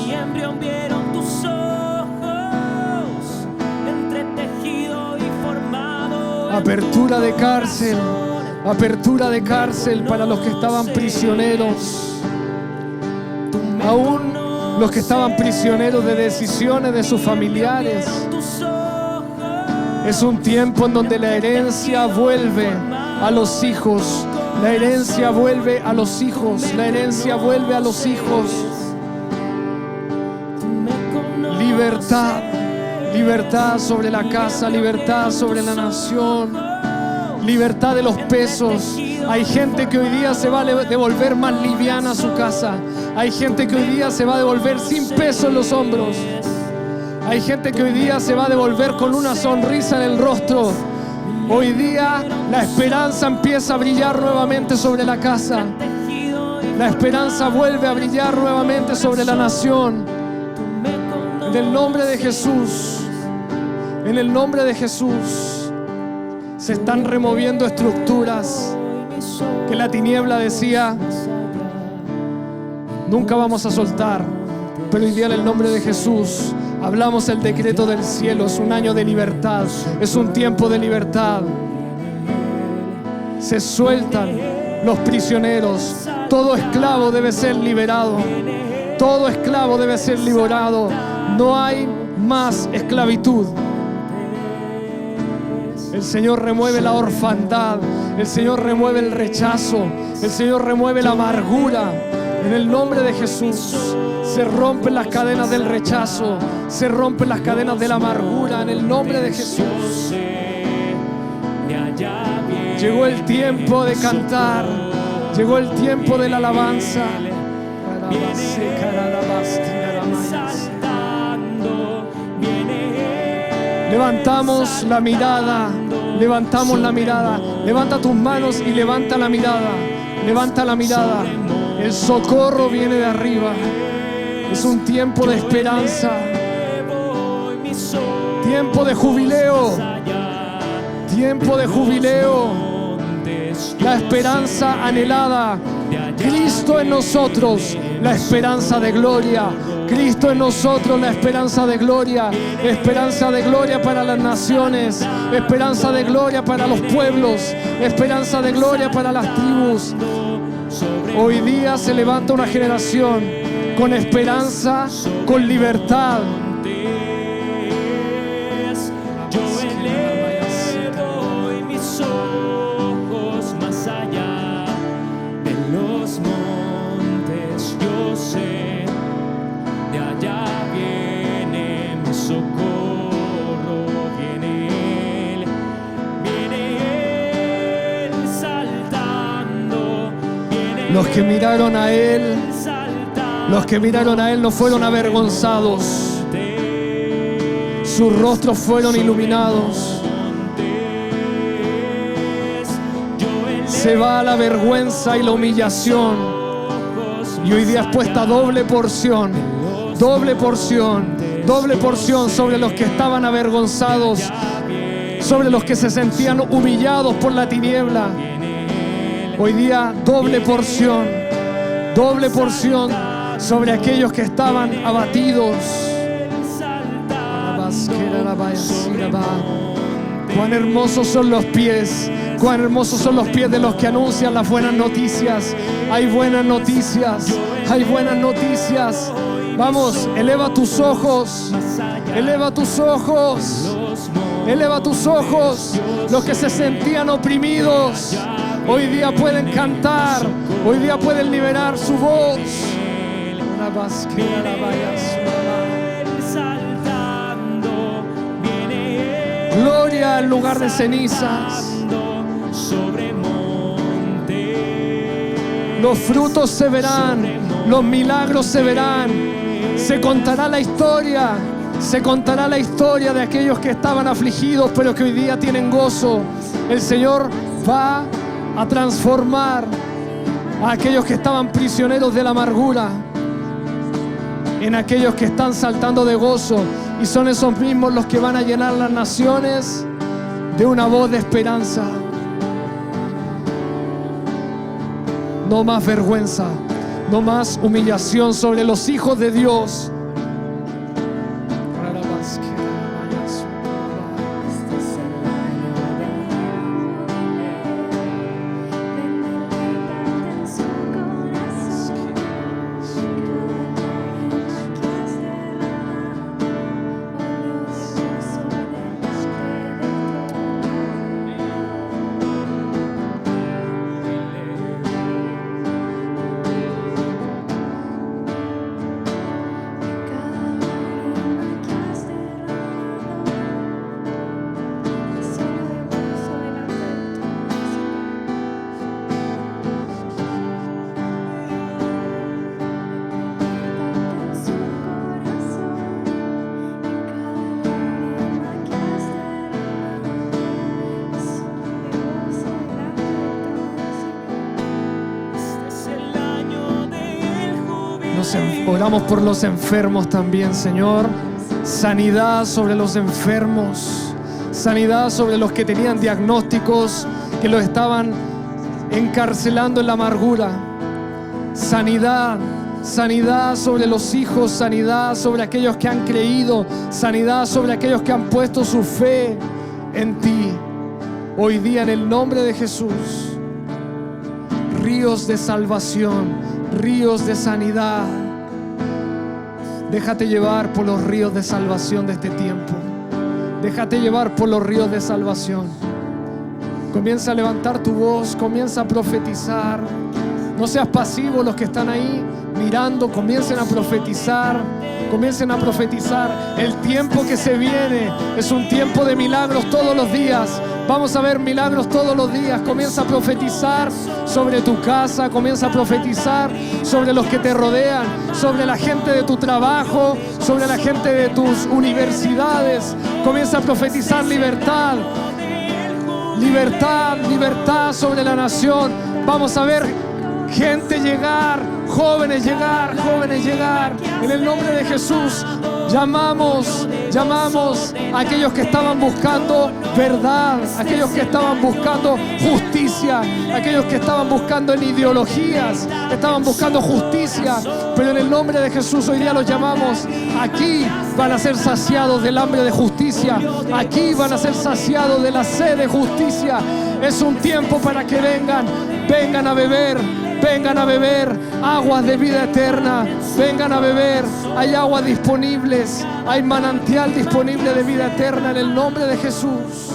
Mi embrión vieron tus ojos, entretejido y formado. Apertura de cárcel. Apertura de cárcel para los que estaban prisioneros. Aún los que estaban prisioneros de decisiones de sus familiares. Es un tiempo en donde la herencia vuelve a los hijos. La herencia vuelve a los hijos. La herencia vuelve a los hijos. Libertad. Libertad sobre la casa. Libertad sobre la nación. Libertad de los pesos. Hay gente que hoy día se va a devolver más liviana a su casa. Hay gente que hoy día se va a devolver sin peso en los hombros. Hay gente que hoy día se va a devolver con una sonrisa en el rostro. Hoy día la esperanza empieza a brillar nuevamente sobre la casa. La esperanza vuelve a brillar nuevamente sobre la nación. En el nombre de Jesús. En el nombre de Jesús. Se están removiendo estructuras que la tiniebla decía nunca vamos a soltar, pero hoy día en el nombre de Jesús hablamos el decreto del cielo. Es un año de libertad, es un tiempo de libertad. Se sueltan los prisioneros. Todo esclavo debe ser liberado. Todo esclavo debe ser liberado. No hay más esclavitud. El Señor remueve la orfandad. El Señor remueve el rechazo. El Señor remueve la amargura. En el nombre de Jesús se rompen las cadenas del rechazo. Se rompen las cadenas de la amargura. En el nombre de Jesús. Llegó el tiempo de cantar. Llegó el tiempo de la alabanza. Levantamos la mirada. Levantamos la mirada. Levanta tus manos y levanta la mirada. Levanta la mirada. El socorro viene de arriba. Es un tiempo de esperanza. Tiempo de jubileo. Tiempo de jubileo. La esperanza anhelada. Cristo en nosotros, la esperanza de gloria. Cristo en nosotros, la esperanza de gloria. Esperanza de gloria para las naciones. Esperanza de gloria para los pueblos. Esperanza de gloria para las tribus. Hoy día se levanta una generación con esperanza, con libertad. Yo elevo mis ojos más allá de los montes. Yo sé, de allá viene mi socorro. Viene Él saltando. Los que miraron a Él, los que miraron a Él no fueron avergonzados. Sus rostros fueron iluminados. Se va la vergüenza y la humillación. Y hoy día es puesta doble porción. Doble porción. Doble porción sobre los que estaban avergonzados. Sobre los que se sentían humillados por la tiniebla. Hoy día doble porción. Doble porción sobre aquellos que estaban abatidos. Cuán hermosos son los pies. Cuán hermosos son los pies de los que anuncian las buenas noticias. Hay buenas noticias. Hay buenas noticias. Vamos, eleva tus ojos. Eleva tus ojos. Eleva tus ojos. Los que se sentían oprimidos hoy día pueden cantar. Hoy día pueden liberar su voz. Gloria al lugar de cenizas. Los frutos se verán, los milagros se verán. Se contará la historia. Se contará la historia de aquellos que estaban afligidos, pero que hoy día tienen gozo. El Señor va a transformar a aquellos que estaban prisioneros de la amargura en aquellos que están saltando de gozo. Y son esos mismos los que van a llenar las naciones de una voz de esperanza. No más vergüenza, no más humillación sobre los hijos de Dios. Oramos por los enfermos también, Señor. Sanidad sobre los enfermos. Sanidad sobre los que tenían diagnósticos que los estaban encarcelando en la amargura. Sanidad, sanidad sobre los hijos. Sanidad sobre aquellos que han creído. Sanidad sobre aquellos que han puesto su fe en ti. Hoy día, en el nombre de Jesús, ríos de salvación, ríos de sanidad. Déjate llevar por los ríos de salvación de este tiempo. Déjate llevar por los ríos de salvación. Comienza a levantar tu voz, comienza a profetizar. No seas pasivo, los que están ahí mirando, comiencen a profetizar. Comiencen a profetizar. El tiempo que se viene es un tiempo de milagros todos los días. Vamos a ver milagros todos los días. Comienza a profetizar sobre tu casa. Comienza a profetizar sobre los que te rodean, sobre la gente de tu trabajo, sobre la gente de tus universidades. Comienza a profetizar libertad. Libertad, libertad sobre la nación. Vamos a ver gente llegar, jóvenes llegar, jóvenes llegar. En el nombre de Jesús llamamos a aquellos que estaban buscando verdad, aquellos que estaban buscando justicia, aquellos que estaban buscando en ideologías, estaban buscando justicia. Pero en el nombre de Jesús hoy día los llamamos. Aquí van a ser saciados del hambre de justicia. Aquí van a ser saciados de la sed de justicia. Es un tiempo para que vengan a beber. Vengan a beber aguas de vida eterna. Vengan a beber. Hay aguas disponibles. Hay manantial disponible de vida eterna en el nombre de Jesús.